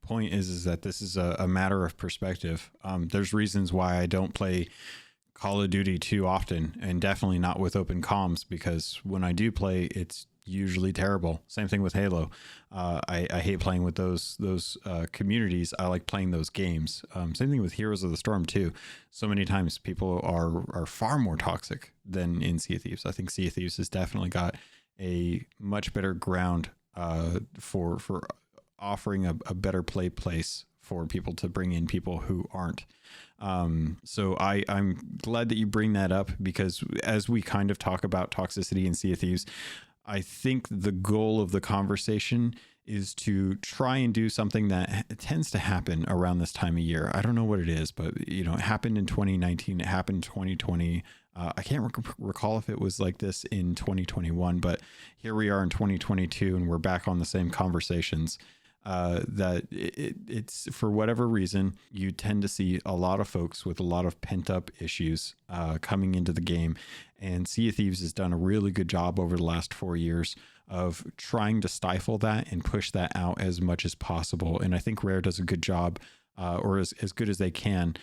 [SPEAKER 1] point is that this is a matter of perspective. There's reasons why I don't play Call of Duty too often, and definitely not with open comms, because when I do play, it's usually terrible. Same thing with Halo. I hate playing with those communities. I like playing those games. Same thing with Heroes of the Storm too. So many times people are far more toxic than in Sea of Thieves. I think Sea of Thieves has definitely got a much better ground for offering a better play place for people to bring in people who aren't. So I'm glad that you bring that up, because as we kind of talk about toxicity in Sea of Thieves, I think the goal of the conversation is to try and do something that tends to happen around this time of year. I don't know what it is, but it happened in 2019, it happened in 2020. I can't recall if it was like this in 2021, but here we are in 2022 and we're back on the same conversations. That it's for whatever reason, you tend to see a lot of folks with a lot of pent up issues coming into the game. And Sea of Thieves has done a really good job over the last 4 years of trying to stifle that and push that out as much as possible. And I think Rare does a good job, or as good as they can,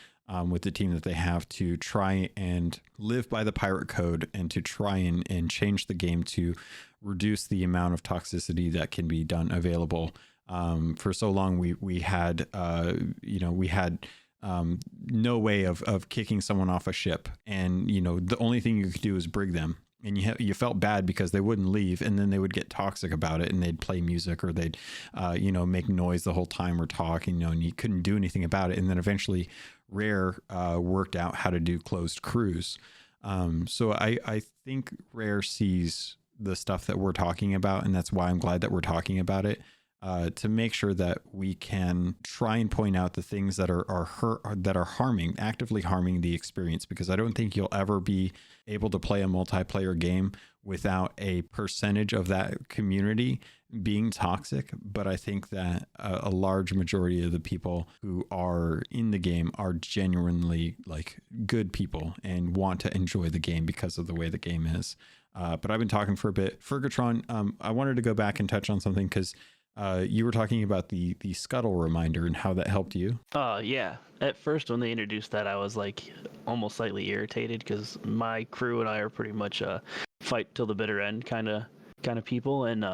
[SPEAKER 1] with the team that they have, to try and live by the pirate code and to try and change the game to reduce the amount of toxicity that can be done available. For so long, we had no way of kicking someone off a ship, and the only thing you could do is brig them, and you felt bad because they wouldn't leave, and then they would get toxic about it, and they'd play music, or they'd make noise the whole time or talk, and you couldn't do anything about it. And then eventually, Rare worked out how to do closed crews. So I think Rare sees the stuff that we're talking about, and that's why I'm glad that we're talking about it. To make sure that we can try and point out the things that are actively harming the experience, because I don't think you'll ever be able to play a multiplayer game without a percentage of that community being toxic. But I think that a large majority of the people who are in the game are genuinely like good people and want to enjoy the game because of the way the game is. But I've been talking for a bit. Fergatron, I wanted to go back and touch on something, because you were talking about the scuttle reminder and how that helped you.
[SPEAKER 8] Yeah. At first, when they introduced that, I was like almost slightly irritated, because my crew and I are pretty much fight till the bitter end kind of people, and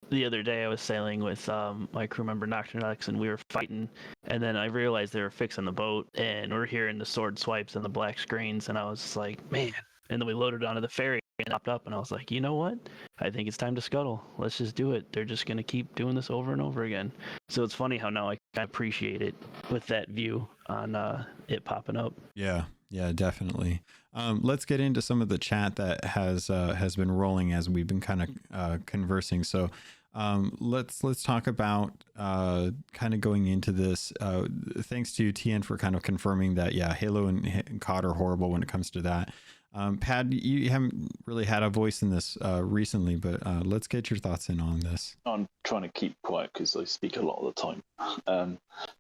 [SPEAKER 8] the other day I was sailing with my crew member Nocturnex, and we were fighting, and then I realized they were fixing the boat, and we're hearing the sword swipes and the black screens, and I was just like, man. And then we loaded onto the ferry and hopped up, and I was like, you know what? I think it's time to scuttle. Let's just do it. They're just gonna keep doing this over and over again. So it's funny how now I appreciate it with that view on it popping up.
[SPEAKER 1] Yeah, definitely. Let's get into some of the chat that has been rolling as we've been kind of conversing. So let's talk about kind of going into this. Thanks to TN for kind of confirming that, yeah, Halo and COD are horrible when it comes to that. Pad, you haven't really had a voice in this recently, but let's get your thoughts in on this.
[SPEAKER 6] I'm trying to keep quiet because I speak a lot of the time.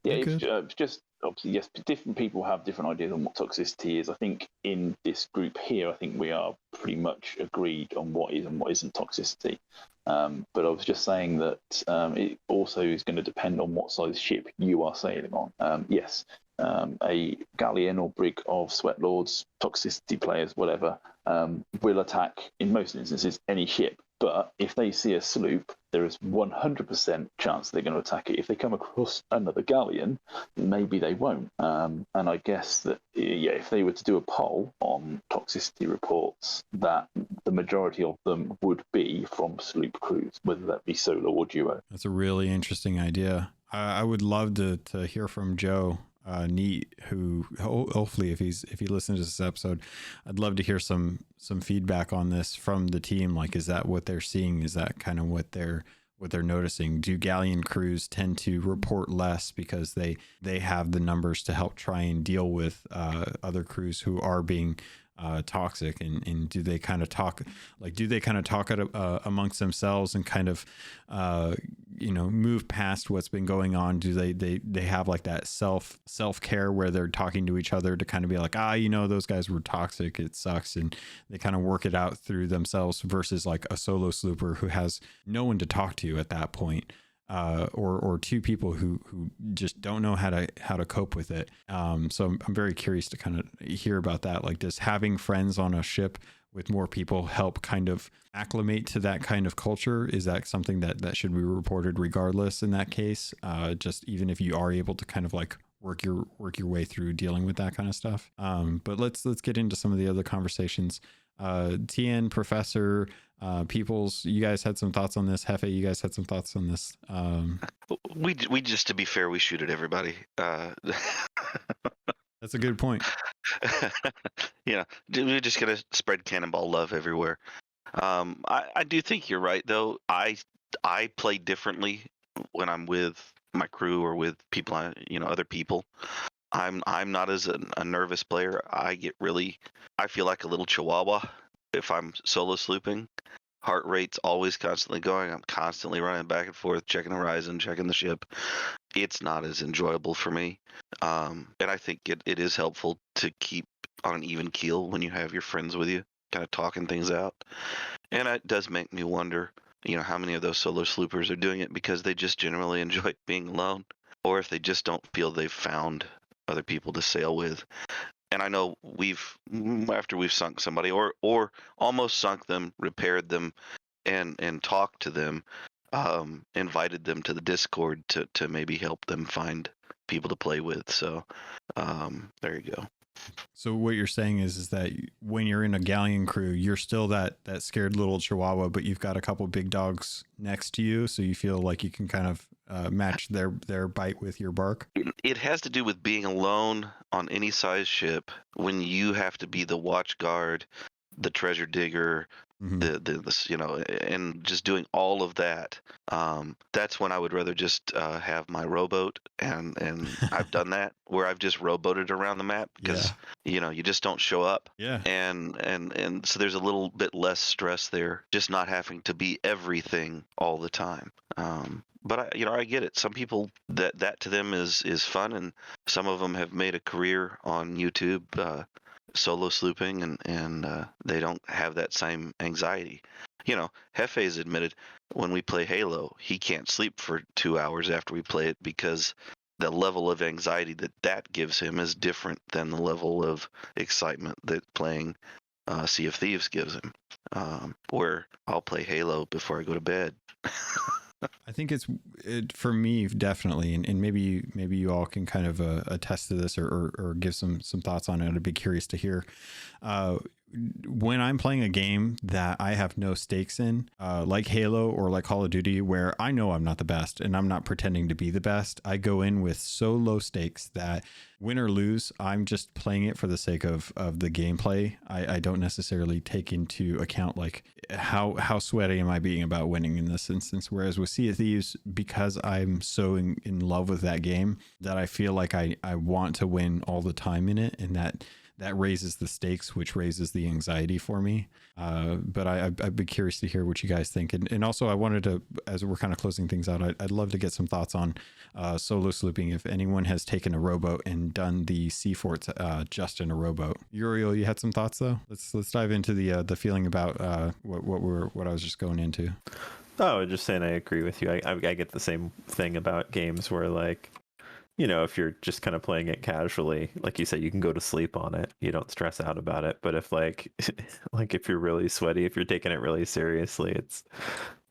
[SPEAKER 6] It's just obviously, yes, different people have different ideas on what toxicity is. I think in this group here, I think we are pretty much agreed on what is and what isn't toxicity. But I was just saying that it also is going to depend on what size ship you are sailing on. Yes, a galleon or brig of sweat lords, toxicity players, whatever, will attack, in most instances, any ship. But if they see a sloop, there is 100% chance they're going to attack it. If they come across another galleon, maybe they won't. And I guess that, yeah, if they were to do a poll on toxicity reports, that the majority of them would be from sloop crews, whether that be solo or duo.
[SPEAKER 1] That's a really interesting idea. I would love to hear from Joe Neat, who hopefully if he listens to this episode, I'd love to hear some feedback on this from the team. Like, is that what they're seeing? Is that kind of what they're noticing? Do galleon crews tend to report less because they have the numbers to help try and deal with other crews who are being toxic, and do they kind of talk amongst themselves and kind of move past what's been going on? Do they have like that self-care where they're talking to each other to kind of be like, those guys were toxic, it sucks, and they kind of work it out through themselves, versus like a solo slooper who has no one to talk to at that point, or two people who just don't know how to cope with it. So I'm very curious to kind of hear about that. Like, does having friends on a ship with more people help kind of acclimate to that kind of culture? Is that something that should be reported regardless in that case? Just even if you are able to kind of like work your way through dealing with that kind of stuff. But let's get into some of the other conversations. TN, Professor, Peoples, you guys had some thoughts on this. Hefe, you guys had some thoughts on this.
[SPEAKER 5] We just, to be fair, we shoot at everybody.
[SPEAKER 1] That's a good point.
[SPEAKER 5] We're just gonna spread cannonball love everywhere. I do think you're right, though. I play differently when I'm with my crew or with people, other people. I'm not as a nervous player. I feel like a little chihuahua if I'm solo slooping. Heart rate's always constantly going. I'm constantly running back and forth, checking the horizon, checking the ship. It's not as enjoyable for me. And I think it is helpful to keep on an even keel when you have your friends with you, kind of talking things out. And it does make me wonder, how many of those solo sloopers are doing it because they just generally enjoy being alone, or if they just don't feel they've found other people to sail with. And I know after we've sunk somebody or almost sunk them, repaired them, and talked to them, invited them to the Discord to maybe help them find people to play with. So there you go.
[SPEAKER 1] So what you're saying is that when you're in a galleon crew, you're still that scared little chihuahua, but you've got a couple big dogs next to you, so you feel like you can kind of match their bite with your bark.
[SPEAKER 5] It has to do with being alone on any size ship when you have to be the watch guard, the treasure digger, and just doing all of that. That's when I would rather just have my rowboat, and I've done that where I've just rowboated around the map because you just don't show up.
[SPEAKER 1] Yeah.
[SPEAKER 5] And so there's a little bit less stress there, just not having to be everything all the time. But I get it. Some people that to them is fun, and some of them have made a career on YouTube solo slooping, and they don't have that same anxiety. Hefe's admitted when we play Halo, he can't sleep for 2 hours after we play it because the level of anxiety that gives him is different than the level of excitement that playing Sea of Thieves gives him, where I'll play Halo before I go to bed.
[SPEAKER 1] I think for me definitely, and maybe you all can kind of attest to this or give some thoughts on it. I'd be curious to hear. When I'm playing a game that I have no stakes in, like Halo or like Call of Duty, where I know I'm not the best and I'm not pretending to be the best, I go in with so low stakes that win or lose, I'm just playing it for the sake of the gameplay. I don't necessarily take into account like how sweaty am I being about winning in this instance. Whereas with Sea of Thieves, because I'm so in love with that game, that I feel like I want to win all the time in it, and that raises the stakes, which raises the anxiety for me. But I'd be curious to hear what you guys think. And also I wanted to, as we're kind of closing things out, I'd love to get some thoughts on solo slooping. If anyone has taken a rowboat and done the sea forts just in a rowboat. Uriel, you had some thoughts though? Let's dive into the feeling about what I was just going into.
[SPEAKER 3] Oh, just saying I agree with you. I get the same thing about games where, like, you know, if you're just kind of playing it casually, like you said, you can go to sleep on it. You don't stress out about it. But if like if you're really sweaty, if you're taking it really seriously,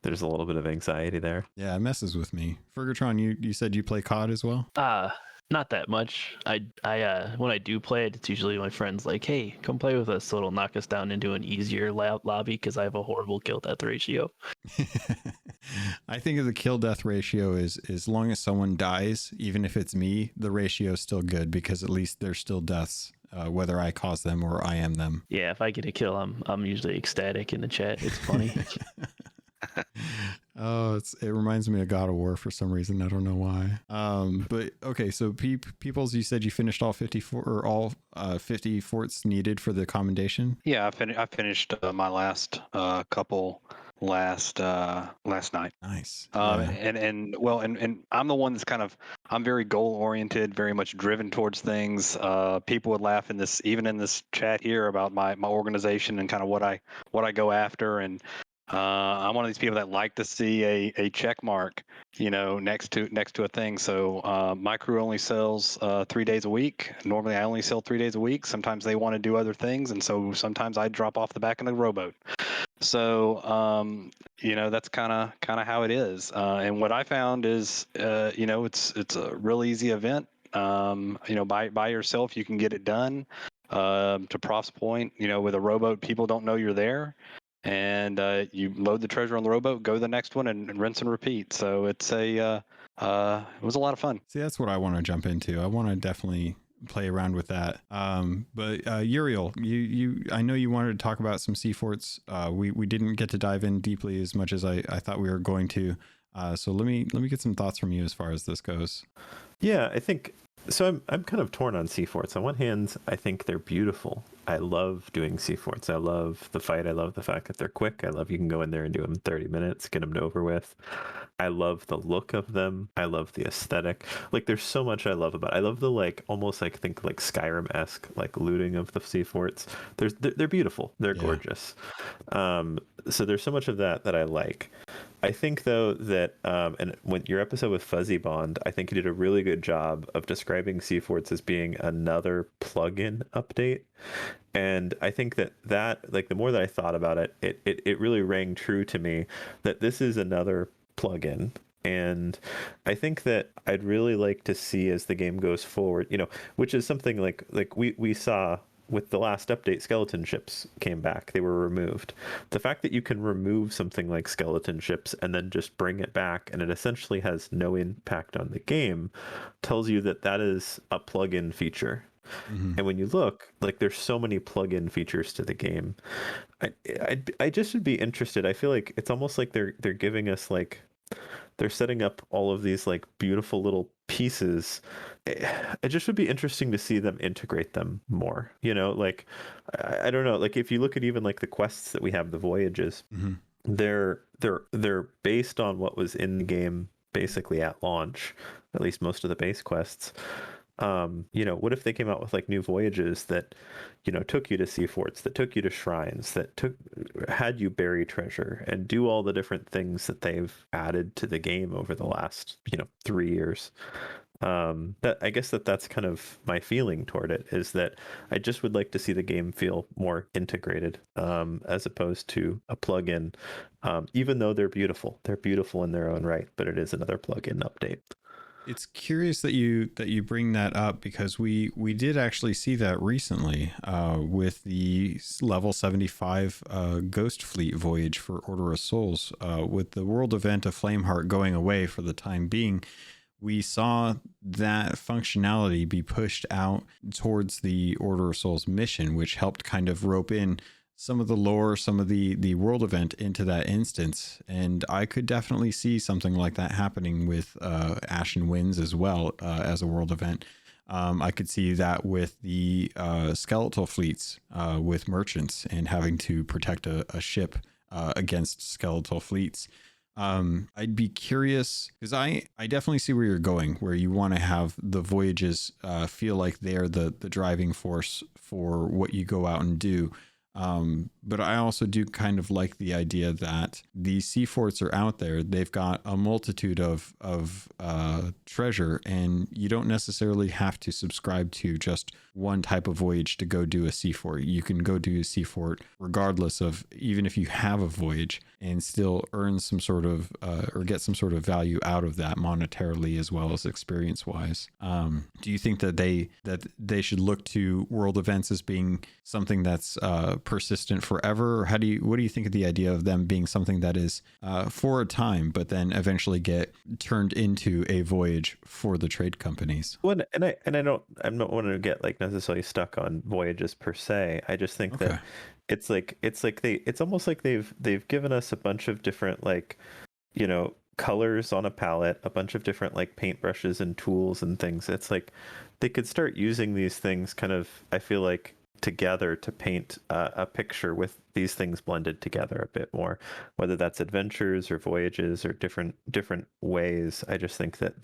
[SPEAKER 3] there's a little bit of anxiety there.
[SPEAKER 1] Yeah, it messes with me. Fergatron, you said you play COD as well?
[SPEAKER 8] Not that much. I when I do play it, it's usually my friends like, hey, come play with us, so it'll knock us down into an easier lobby because I have a horrible kill death ratio.
[SPEAKER 1] I think of the kill death ratio is as long as someone dies, even if it's me, the ratio is still good because at least there's still deaths, whether I cause them or I am them.
[SPEAKER 8] Yeah, if I get a kill, I'm usually ecstatic in the chat. It's funny.
[SPEAKER 1] Oh, it reminds me of God of War for some reason. I don't know why. But okay, so Peoples, you said you finished all 54 or all 50 forts needed for the commendation.
[SPEAKER 4] Yeah, I finished my last couple last night.
[SPEAKER 1] Nice.
[SPEAKER 4] And I'm the one that's I'm very goal oriented, very much driven towards things. People would laugh in this chat here about my organization and kind of what I go after, and I'm one of these people that like to see a check mark, next to a thing. So my crew only sells 3 days a week. Normally, I only sell 3 days a week. Sometimes they want to do other things, and so sometimes I drop off the back of the rowboat. So that's kind of how it is. And what I found is, it's a real easy event. By yourself, you can get it done. To Prof's point, with a rowboat, people don't know you're there. And you load the treasure on the rowboat, go to the next one, and rinse and repeat. So it was a lot of fun.
[SPEAKER 1] See, that's what I want to jump into. I want to definitely play around with that. But Uriel, I know you wanted to talk about some sea forts. We didn't get to dive in deeply as much as I thought we were going to. So let me get some thoughts from you as far as this goes.
[SPEAKER 3] Yeah, I think so. I'm kind of torn on sea forts. On one hand, I think they're beautiful. I love doing sea forts. I love the fight. I love the fact that they're quick. I love you can go in there and do them in 30 minutes, get them over with. I love the look of them. I love the aesthetic. Like, there's so much I love about it. I love the almost think Skyrim-esque looting of the sea forts. They're beautiful. They're gorgeous. So there's so much of that I like. I think though that and when your episode with Fuzzy Bond, I think you did a really good job of describing sea forts as being another plugin update. And I think that the more that I thought about it, it really rang true to me that this is another plugin. And I think that I'd really like to see as the game goes forward, which is something like we saw with the last update, skeleton ships came back. They were removed. The fact that you can remove something like skeleton ships and then just bring it back and it essentially has no impact on the game tells you that is a plug-in feature. Mm-hmm. And when you look, there's so many plug-in features to the game. I just would be interested. I feel like it's almost like they're giving us they're setting up all of these beautiful little pieces. It just would be interesting to see them integrate them more. I don't know. If you look at even the quests that we have, the voyages, mm-hmm. they're based on what was in the game basically at launch. At least most of the base quests. What if they came out with new voyages that took you to sea forts, that took you to shrines, that had you bury treasure and do all the different things that they've added to the game over the last 3 years. that I guess that's kind of my feeling toward it, is that I just would like to see the game feel more integrated, as opposed to a plugin. Even though they're beautiful in their own right, but it is another plugin update.
[SPEAKER 1] It's curious that you bring that up, because we did actually see that recently with the level 75 Ghost Fleet voyage for Order of Souls, with the world event of Flameheart going away for the time being. We saw that functionality be pushed out towards the Order of Souls mission, which helped kind of rope in some of the lore, some of the world event into that instance. And I could definitely see something like that happening with Ashen Winds as well, as a world event. I could see that with the skeletal fleets, with merchants and having to protect a ship against skeletal fleets. I'd be curious, because I definitely see where you're going, where you want to have the voyages feel like they're the driving force for what you go out and do. But I also do kind of like the idea that these sea forts are out there. They've got a multitude of treasure, and you don't necessarily have to subscribe to just one type of voyage to go do a sea fort. You can go do a sea fort regardless of, even if you have a voyage, and still earn some sort of or get some sort of value out of that monetarily as well as experience wise. Do you think that they should look to world events as being something that's persistent forever, or what do you think of the idea of them being something that is for a time, but then eventually get turned into a voyage for the trade companies?
[SPEAKER 3] Well, I'm not wanting to get like necessarily stuck on voyages per se. I just think that it's almost like they've given us a bunch of different, like, you know, colors on a palette, a bunch of different like paintbrushes and tools and things. It's like they could start using these things kind of, I feel like, together to paint a picture with these things blended together a bit more, whether that's adventures or voyages or different ways. I just think that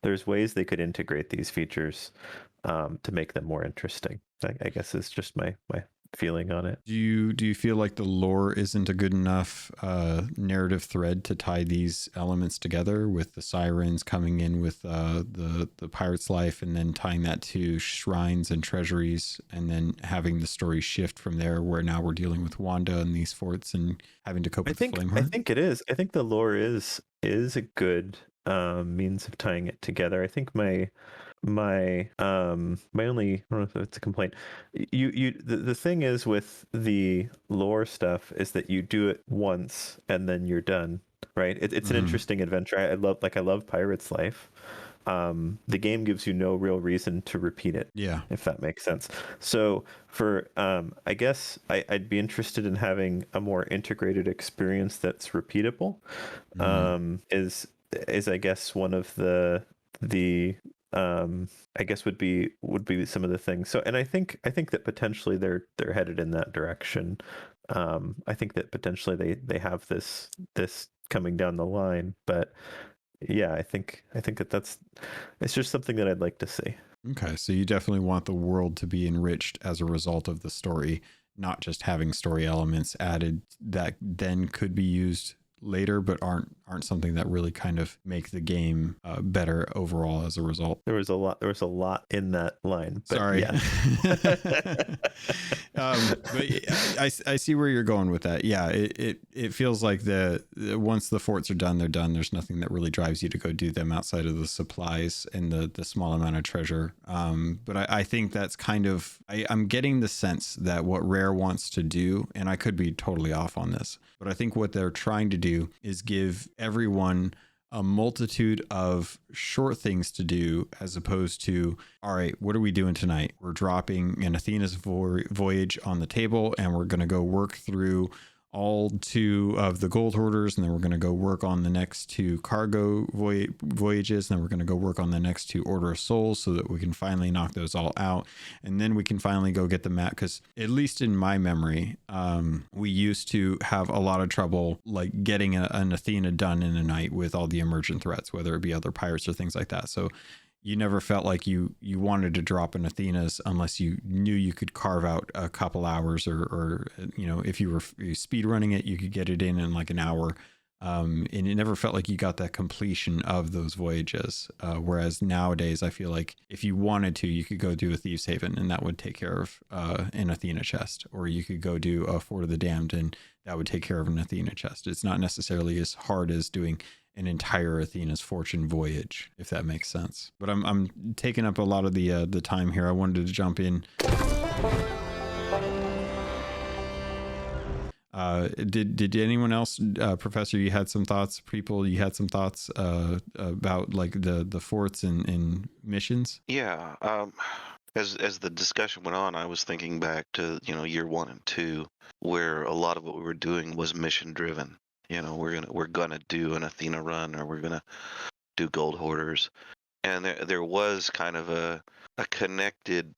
[SPEAKER 3] there's ways they could integrate these features to make them more interesting. I guess is just my feeling on it.
[SPEAKER 1] Do you feel like the lore isn't a good enough narrative thread to tie these elements together, with the sirens coming in with the pirate's life, and then tying that to shrines and treasuries, and then having the story shift from there, where now we're dealing with Wanda and these forts and having to cope with Flameheart?
[SPEAKER 3] I think it is. I think the lore is a good means of tying it together. I think my only, I don't know if it's a complaint, the thing is with the lore stuff is that you do it once and then you're done, right? It's an interesting adventure. I love Pirate's Life. The game gives you no real reason to repeat it, if that makes sense. So for I guess I'd be interested in having a more integrated experience that's repeatable. Is I guess one of the I guess would be some of the things. So, and I think that potentially they're headed in that direction. I think that potentially they have this coming down the line, but yeah, I think that it's just something that I'd like to see.
[SPEAKER 1] Okay, so you definitely want the world to be enriched as a result of the story, not just having story elements added that then could be used later, but aren't something that really kind of make the game better overall as a result.
[SPEAKER 3] There was a lot in that line. But
[SPEAKER 1] sorry.
[SPEAKER 3] Yeah.
[SPEAKER 1] But I see where you're going with that. Yeah, it feels like once the forts are done, they're done. There's nothing that really drives you to go do them outside of the supplies and the small amount of treasure. But I think that's kind of, I'm getting the sense that what Rare wants to do, and I could be totally off on this, but I think what they're trying to do is give everyone a multitude of short things to do, as opposed to, all right, what are we doing tonight? We're dropping an Athena's voyage on the table, and we're going to go work through all 2 of the Gold Hoarders, and then we're going to go work on the next 2 cargo voyages, and then we're going to go work on the next 2 Order of Souls, so that we can finally knock those all out, and then we can finally go get the map. Because at least in my memory, we used to have a lot of trouble like getting an Athena done in a night with all the emergent threats, whether it be other pirates or things like that. So you never felt like you wanted to drop an Athena's unless you knew you could carve out a couple hours, or you know, if you were speed running it, you could get it in like an hour. And it never felt like you got that completion of those voyages. Whereas nowadays, I feel like if you wanted to, you could go do a Thieves Haven and that would take care of an Athena chest, or you could go do a Fort of the Damned and that would take care of an Athena chest. It's not necessarily as hard as doing an entire Athena's Fortune voyage, if that makes sense. But I'm taking up a lot of the time here. I wanted to jump in. Did anyone else, Professor, you had some thoughts? People, you had some thoughts about like the forts and missions?
[SPEAKER 5] Yeah. As the discussion went on, I was thinking back to year 1 and 2, where a lot of what we were doing was mission driven. We're gonna do an Athena run, or we're gonna do Gold Hoarders, and there was kind of a connected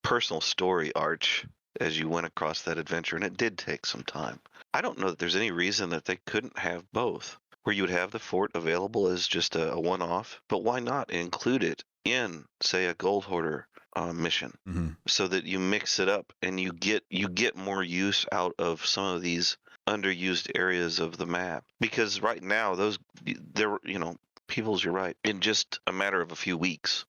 [SPEAKER 5] personal story arch as you went across that adventure, and it did take some time. I don't know that there's any reason that they couldn't have both, where you would have the fort available as just a one-off, but why not include it in, say, a Gold Hoarder mission, so that you mix it up and you get more use out of some of these underused areas of the map. Because right now, Peoples, you're right. In just a matter of a few weeks,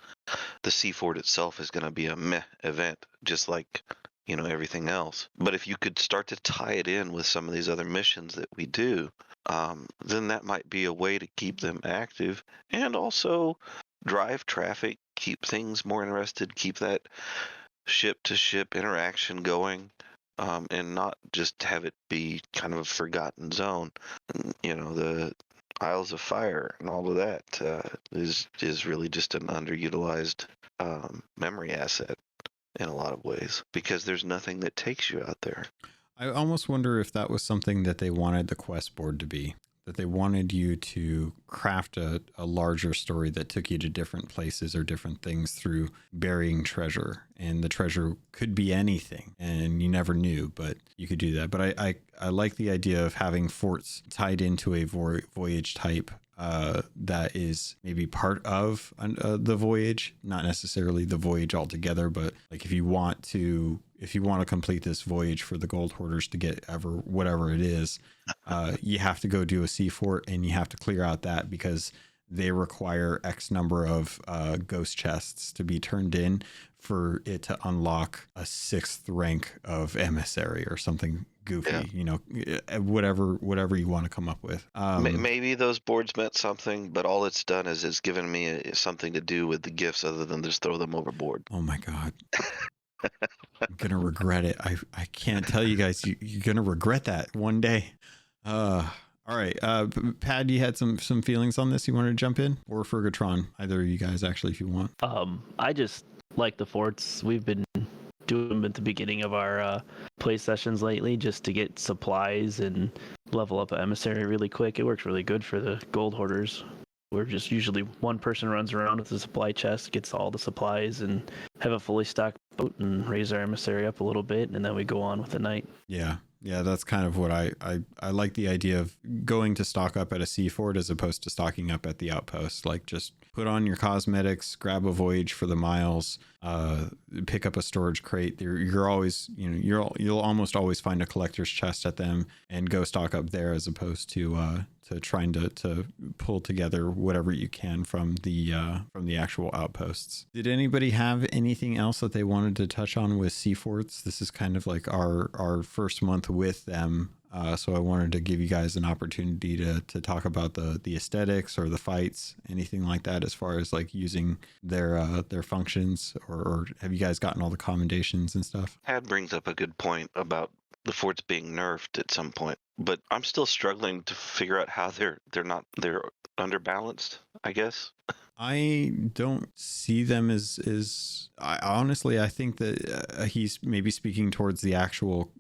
[SPEAKER 5] the Sea Fort itself is going to be a meh event, just like everything else. But if you could start to tie it in with some of these other missions that we do, then that might be a way to keep them active and also drive traffic, keep things more interested, keep that ship-to-ship interaction going, and not just have it be kind of a forgotten zone. The Isles of Fire and all of that is really just an underutilized memory asset in a lot of ways, because there's nothing that takes you out there.
[SPEAKER 1] I almost wonder if that was something that they wanted the quest board to be, that they wanted you to craft a larger story that took you to different places or different things through burying treasure. And the treasure could be anything, and you never knew, but you could do that. But I like the idea of having forts tied into a voyage type that is maybe part of the voyage, not necessarily the voyage altogether, but like if you want to complete this voyage for the Gold Hoarders to get whatever it is, you have to go do a sea fort, and you have to clear out that because they require X number of ghost chests to be turned in for it to unlock a 6th rank of emissary or something goofy, whatever you want to come up with.
[SPEAKER 5] Maybe those boards meant something, but all it's done is it's given me something to do with the gifts other than just throw them overboard.
[SPEAKER 1] Oh my God. I'm going to regret it. I can't tell you guys, you're going to regret that one day. All right. Pad, you had some feelings on this you wanted to jump in, or Fergatron, either of you guys actually, if you want.
[SPEAKER 8] I just like the forts. We've been doing them at the beginning of our play sessions lately, just to get supplies and level up an emissary really quick. It works really good for the Gold Hoarders. We're just usually one person runs around with a supply chest, gets all the supplies, and have a fully stocked boat and raise our emissary up a little bit, and then we go on with the night.
[SPEAKER 1] Yeah, that's kind of what I like, the idea of going to stock up at a sea fort as opposed to stocking up at the outpost. Like, just put on your cosmetics, grab a voyage for the miles, pick up a storage crate. You're always, you'll almost always find a collector's chest at them and go stock up there, as opposed to trying to pull together whatever you can from the actual outposts. Did anybody have anything else that they wanted to touch on with sea forts? This is kind of like our first month with them. So I wanted to give you guys an opportunity to talk about the aesthetics or the fights, anything like that, as far as like using their functions, or have you guys gotten all the commendations and stuff?
[SPEAKER 5] Had brings up a good point about the forts being nerfed at some point, but I'm still struggling to figure out how they're underbalanced, I guess.
[SPEAKER 1] I don't see them as I think that he's maybe speaking towards the actual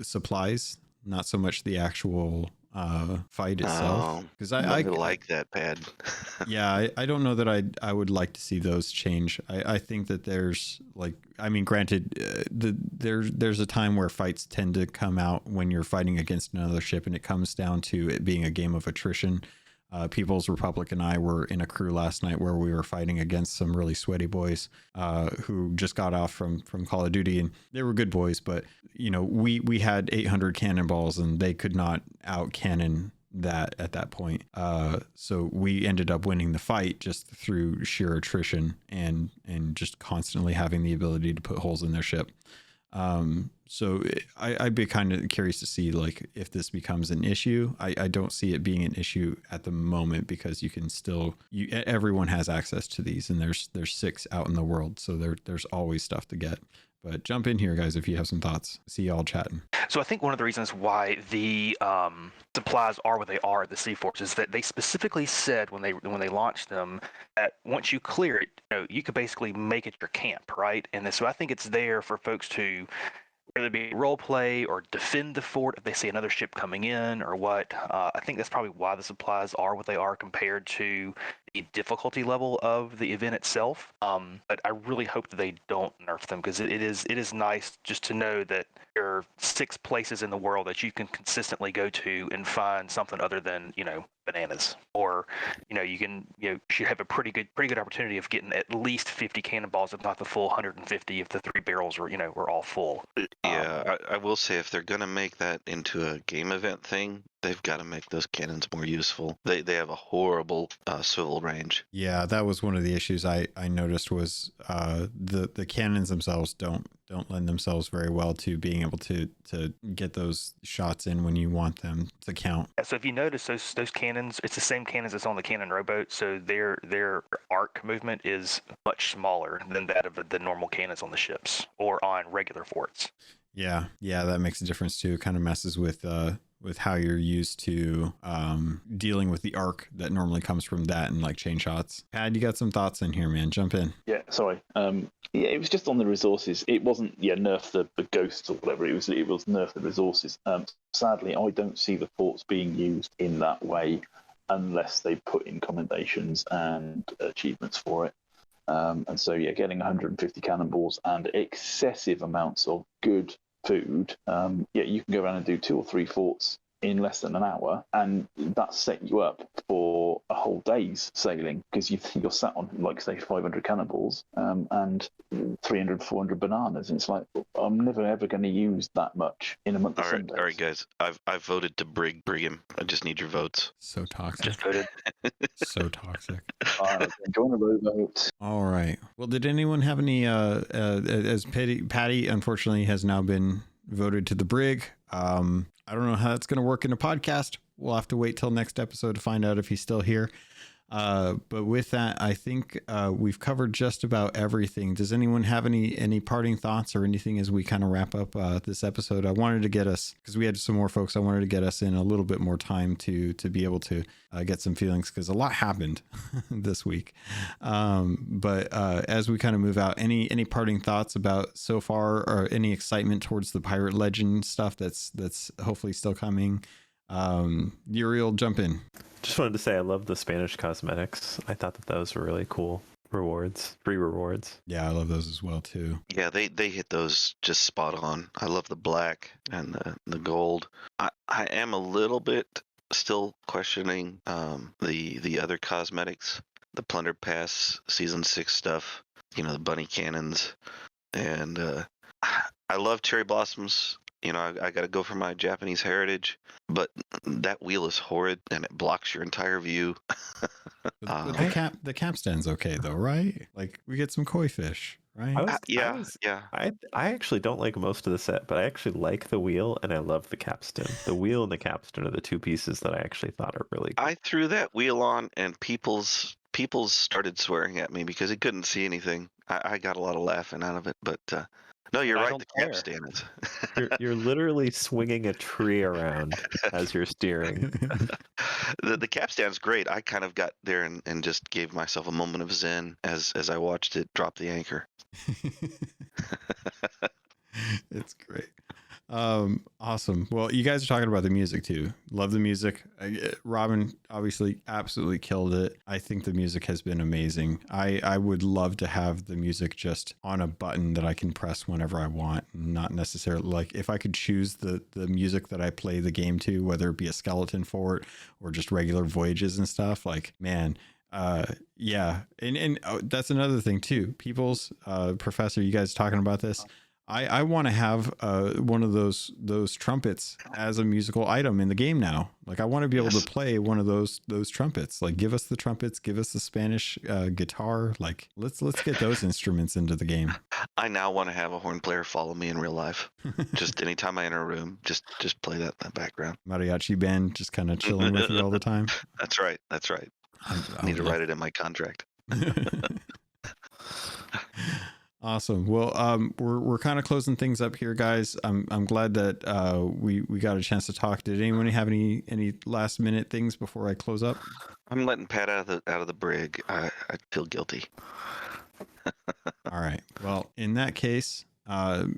[SPEAKER 1] supplies, not so much the actual fight itself, because I
[SPEAKER 5] like that, Pad.
[SPEAKER 1] Yeah, I don't know that I would like to see those change. I think that there's granted, there's a time where fights tend to come out when you're fighting against another ship, and it comes down to it being a game of attrition. People's Republic and I were in a crew last night where we were fighting against some really sweaty boys who just got off from Call of Duty, and they were good boys, but we had 800 cannonballs and they could not out cannon that at that point. So we ended up winning the fight just through sheer attrition and just constantly having the ability to put holes in their ship. So I'd be kind of curious to see like if this becomes an issue. I don't see it being an issue at the moment because you can still, everyone has access to these, and there's 6 out in the world. So there's always stuff to get. But jump in here, guys, if you have some thoughts. See y'all chatting.
[SPEAKER 2] So I think one of the reasons why the supplies are what they are at the Sea Force is that they specifically said when they launched them that once you clear it, you could basically make it your camp, right? And so I think it's there for folks to, whether it be role play or defend the fort if they see another ship coming in or what. I think that's probably why the supplies are what they are compared to the difficulty level of the event itself. But I really hope that they don't nerf them, because it is nice just to know that there are 6 places in the world that you can consistently go to and find something other than bananas, or you should have a pretty good opportunity of getting at least 50 cannonballs, if not the full 150 if the 3 barrels were all full.
[SPEAKER 5] Yeah, I will say if they're gonna make that into a game event thing, they've got to make those cannons more useful. They have a horrible swivel range.
[SPEAKER 1] Yeah, that was one of the issues I noticed was the cannons themselves don't lend themselves very well to being able to get those shots in when you want them to count.
[SPEAKER 2] Yeah, so if you notice those cannons, it's the same cannons that's on the cannon rowboat, so their arc movement is much smaller than that of the normal cannons on the ships or on regular forts.
[SPEAKER 1] Yeah, that makes a difference too. It kind of messes with how you're used to dealing with the arc that normally comes from that and like chain shots. Pad, you got some thoughts in here, man? Jump in.
[SPEAKER 6] Yeah, sorry. It was just on the resources. It wasn't nerf the ghosts or whatever. It was nerf the resources. Sadly, I don't see the forts being used in that way unless they put in commendations and achievements for it. And so getting 150 cannonballs and excessive amounts of good food, you can go around and do 2 or 3 forts in less than an hour, and that set you up for a whole day's sailing, because you're sat on, like, say, 500 cannonballs and 300, 400 bananas, and it's like, I'm never ever going to use that much in a month of Sundays.
[SPEAKER 5] All right, guys, I've voted to brig him. I just need your votes.
[SPEAKER 1] So toxic.
[SPEAKER 2] Just voted.
[SPEAKER 1] So toxic.
[SPEAKER 6] Join the rowboat.
[SPEAKER 1] All right. Well, did anyone have any? As Patty unfortunately has now been voted to the brig. I don't know how that's going to work in a podcast. We'll have to wait till next episode to find out if he's still here. But with that, I think we've covered just about everything. Does anyone have any parting thoughts or anything as we kind of wrap up this episode? I wanted to get us, because we had some more folks, I wanted to get us in a little bit more time to be able to get some feelings, because a lot happened this week. But as we kind of move out, any parting thoughts about so far, or any excitement towards the Pirate Legend stuff that's hopefully still coming? Uriel, jump in.
[SPEAKER 3] Just wanted to say I love the Spanish cosmetics. I thought that those were really cool rewards, free rewards.
[SPEAKER 1] Yeah, I love those as well too.
[SPEAKER 5] Yeah, they hit those just spot on. I love the black and the gold. I am a little bit still questioning the other cosmetics, the Plunder Pass Season 6 stuff, the bunny cannons, and I love cherry blossoms. I got to go for my Japanese heritage, but that wheel is horrid and it blocks your entire view.
[SPEAKER 1] But the capstan's okay though, right? Like, we get some koi fish, right?
[SPEAKER 3] I actually don't like most of the set, but I actually like the wheel and I love the capstan. The wheel and the capstan are the 2 pieces that I actually thought are really good.
[SPEAKER 5] I threw that wheel on and people's started swearing at me because they couldn't see anything. I got a lot of laughing out of it, but no, you're right. The capstan is.
[SPEAKER 3] You're literally swinging a tree around as you're steering.
[SPEAKER 5] The capstan's great. I kind of got there and just gave myself a moment of zen as I watched it drop the anchor.
[SPEAKER 1] It's great. Awesome. Well, you guys are talking about the music too. Love the music. Robin obviously absolutely killed it. I think the music has been amazing. I would love to have the music just on a button that I can press whenever I want, not necessarily like if I could choose the music that I play the game to, whether it be a skeleton fort or just regular voyages and stuff, like, man, yeah. And that's another thing too. People's Professor, you guys talking about this. I want to have one of those trumpets as a musical item in the game now. Like I want to be able to play one of those trumpets. Like give us the trumpets, give us the Spanish guitar. Like let's get those instruments into the game.
[SPEAKER 5] I now want to have a horn player follow me in real life. Just anytime I enter a room, just play that in the background.
[SPEAKER 1] Mariachi band just kind of chilling with you all the time.
[SPEAKER 5] That's right. I need to write it in my contract.
[SPEAKER 1] Awesome. Well, we're kind of closing things up here, guys. I'm glad that we got a chance to talk. Did anyone have any last minute things before I close up?
[SPEAKER 5] I'm letting Pat out of the brig. I feel guilty.
[SPEAKER 1] All right. Well, in that case,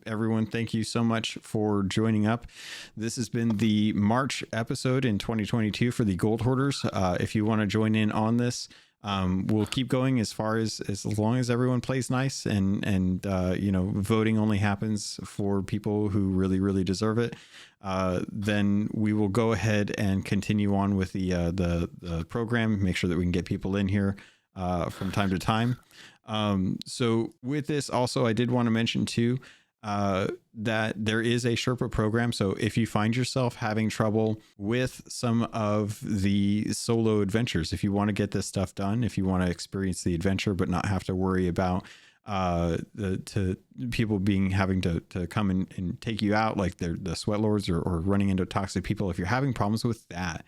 [SPEAKER 1] everyone, thank you so much for joining up. This has been the March episode in 2022 for the Gold Hoarders. If you want to join in on this, we'll keep going as long as everyone plays nice and voting only happens for people who really, really deserve it. Then we will go ahead and continue on with the program, make sure that we can get people in here from time to time. So with this also, I did want to mention too, that there is a Sherpa program. So if you find yourself having trouble with some of the solo adventures, if you want to get this stuff done, if you want to experience the adventure, but not have to worry about the people having to come and take you out like the sweat lords or running into toxic people, if you're having problems with that,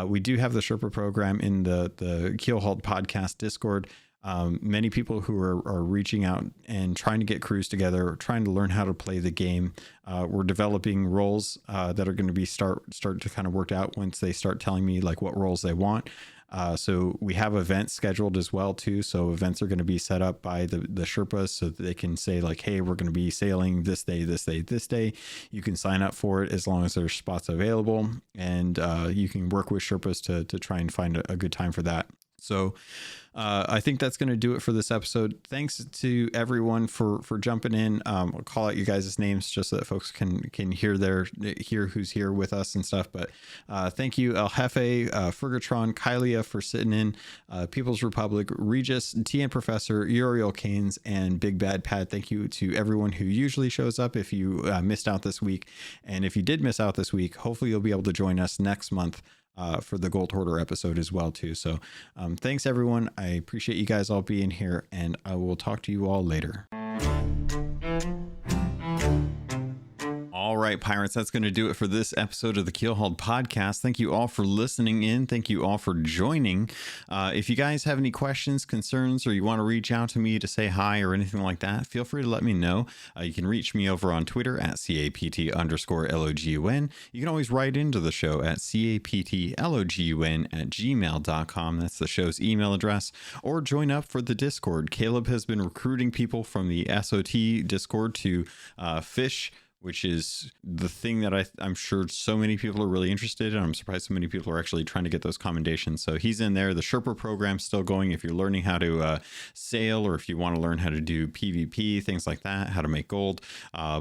[SPEAKER 1] we do have the Sherpa program in the Keelhauled podcast Discord. Many people who are reaching out and trying to get crews together, trying to learn how to play the game. We're developing roles that are going to be start to kind of work out once they start telling me like what roles they want. So we have events scheduled as well too. So events are going to be set up by the Sherpas so that they can say like, hey, we're going to be sailing this day, this day, this day. You can sign up for it as long as there's spots available, and you can work with Sherpas to try and find a good time for that. So I think that's going to do it for this episode. Thanks to everyone for jumping in. I'll call out you guys' names just so that folks can hear who's here with us and stuff. But thank you, El Jefe, Fergatron, Kylia for sitting in, People's Republic, Regis, TN Professor, Uriel Canes, and Big Bad Pat. Thank you to everyone who usually shows up if you missed out this week. And if you did miss out this week, hopefully you'll be able to join us next month for the Gold Hoarder episode as well too. So thanks everyone. I appreciate you guys all being here, and I will talk to you all later. All right, pirates, that's going to do it for this episode of the Keelhauled podcast. Thank you all for listening in. Thank you all for joining. If you guys have any questions, concerns, or you want to reach out to me to say hi or anything like that, feel free to let me know. You can reach me over on Twitter at CAPT_LOGUN. You can always write into the show at CAPTLOGUN@gmail.com. That's the show's email address. Or join up for the Discord. Caleb has been recruiting people from the SOT Discord to fish, which is the thing that I'm sure so many people are really interested in. I'm surprised so many people are actually trying to get those commendations. So he's in there. The Sherpa program's still going. If you're learning how to sail, or if you want to learn how to do PvP, things like that, how to make gold,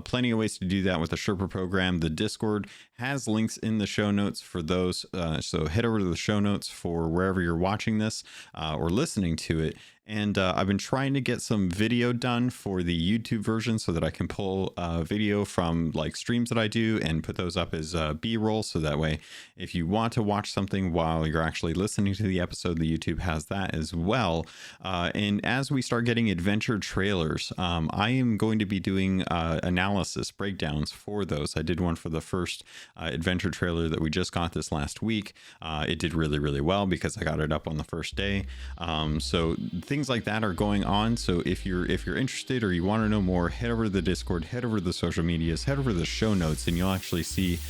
[SPEAKER 1] plenty of ways to do that with the Sherpa program. The Discord has links in the show notes for those. So head over to the show notes for wherever you're watching this or listening to it. And I've been trying to get some video done for the YouTube version so that I can pull video from like streams that I do and put those up as B-roll. So that way, if you want to watch something while you're actually listening to the episode, the YouTube has that as well. And as we start getting adventure trailers, I am going to be doing analysis breakdowns for those. I did one for the first adventure trailer that we just got this last week. It did really, really well because I got it up on the first day. So things like that are going on. So if you're interested or you want to know more, head over to the Discord, head over to the social medias, head over to the show notes, and you'll actually see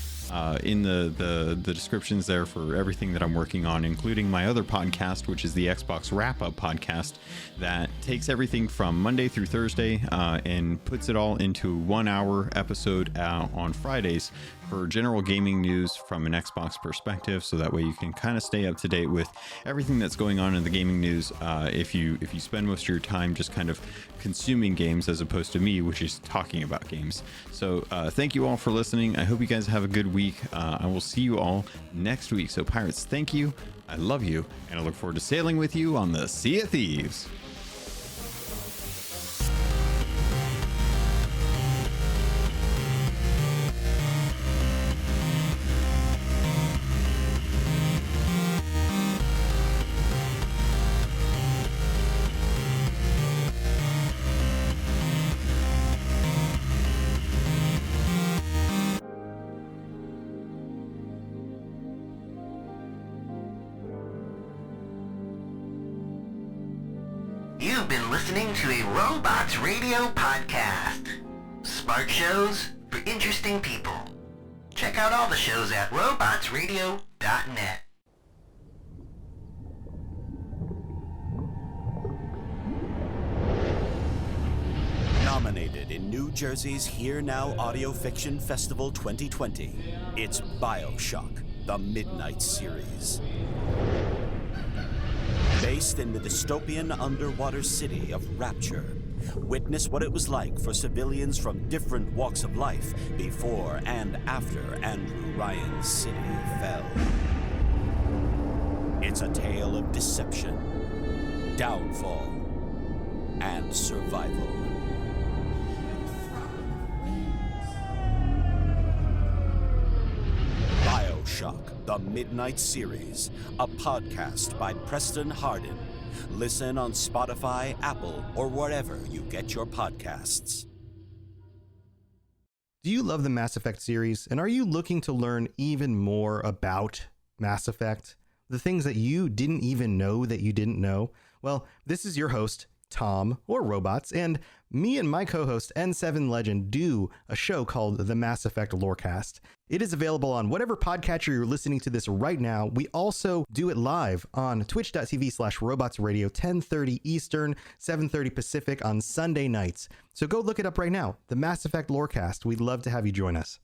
[SPEAKER 1] in the descriptions there for everything that I'm working on, including my other podcast, which is the Xbox Wrap-Up podcast that takes everything from Monday through Thursday and puts it all into 1 hour episode on Fridays for general gaming news from an Xbox perspective. So that way you can kind of stay up to date with everything that's going on in the gaming news if you spend most of your time just kind of consuming games as opposed to me, which is talking about games. So thank you all for listening. I hope you guys have a good week. I will see you all next week. So pirates, thank you. I love you, and I look forward to sailing with you on the Sea of Thieves.
[SPEAKER 9] You've been listening to a Robots Radio podcast. Smart shows for interesting people. Check out all the shows at robotsradio.net.
[SPEAKER 10] Nominated in New Jersey's Here Now Audio Fiction Festival 2020, it's BioShock, the Midnight Series. Based in the dystopian underwater city of Rapture, witness what it was like for civilians from different walks of life before and after Andrew Ryan's city fell. It's a tale of deception, downfall, and survival. BioShock, the Midnight Series, a podcast by Preston Hardin. Listen on Spotify, Apple, or wherever you get your podcasts.
[SPEAKER 11] Do you love the Mass Effect series, and are you looking to learn even more about Mass Effect? The things that you didn't even know that you didn't know? Well, this is your host, Tom, or Robots, and me and my co-host N7 Legend do a show called the Mass Effect Lorecast. It is available on whatever podcatcher you're listening to this right now. We also do it live on twitch.tv/robotsradio, 10:30 Eastern, 7:30 Pacific on Sunday nights. So go look it up right now, the Mass Effect Lorecast. We'd love to have you join us.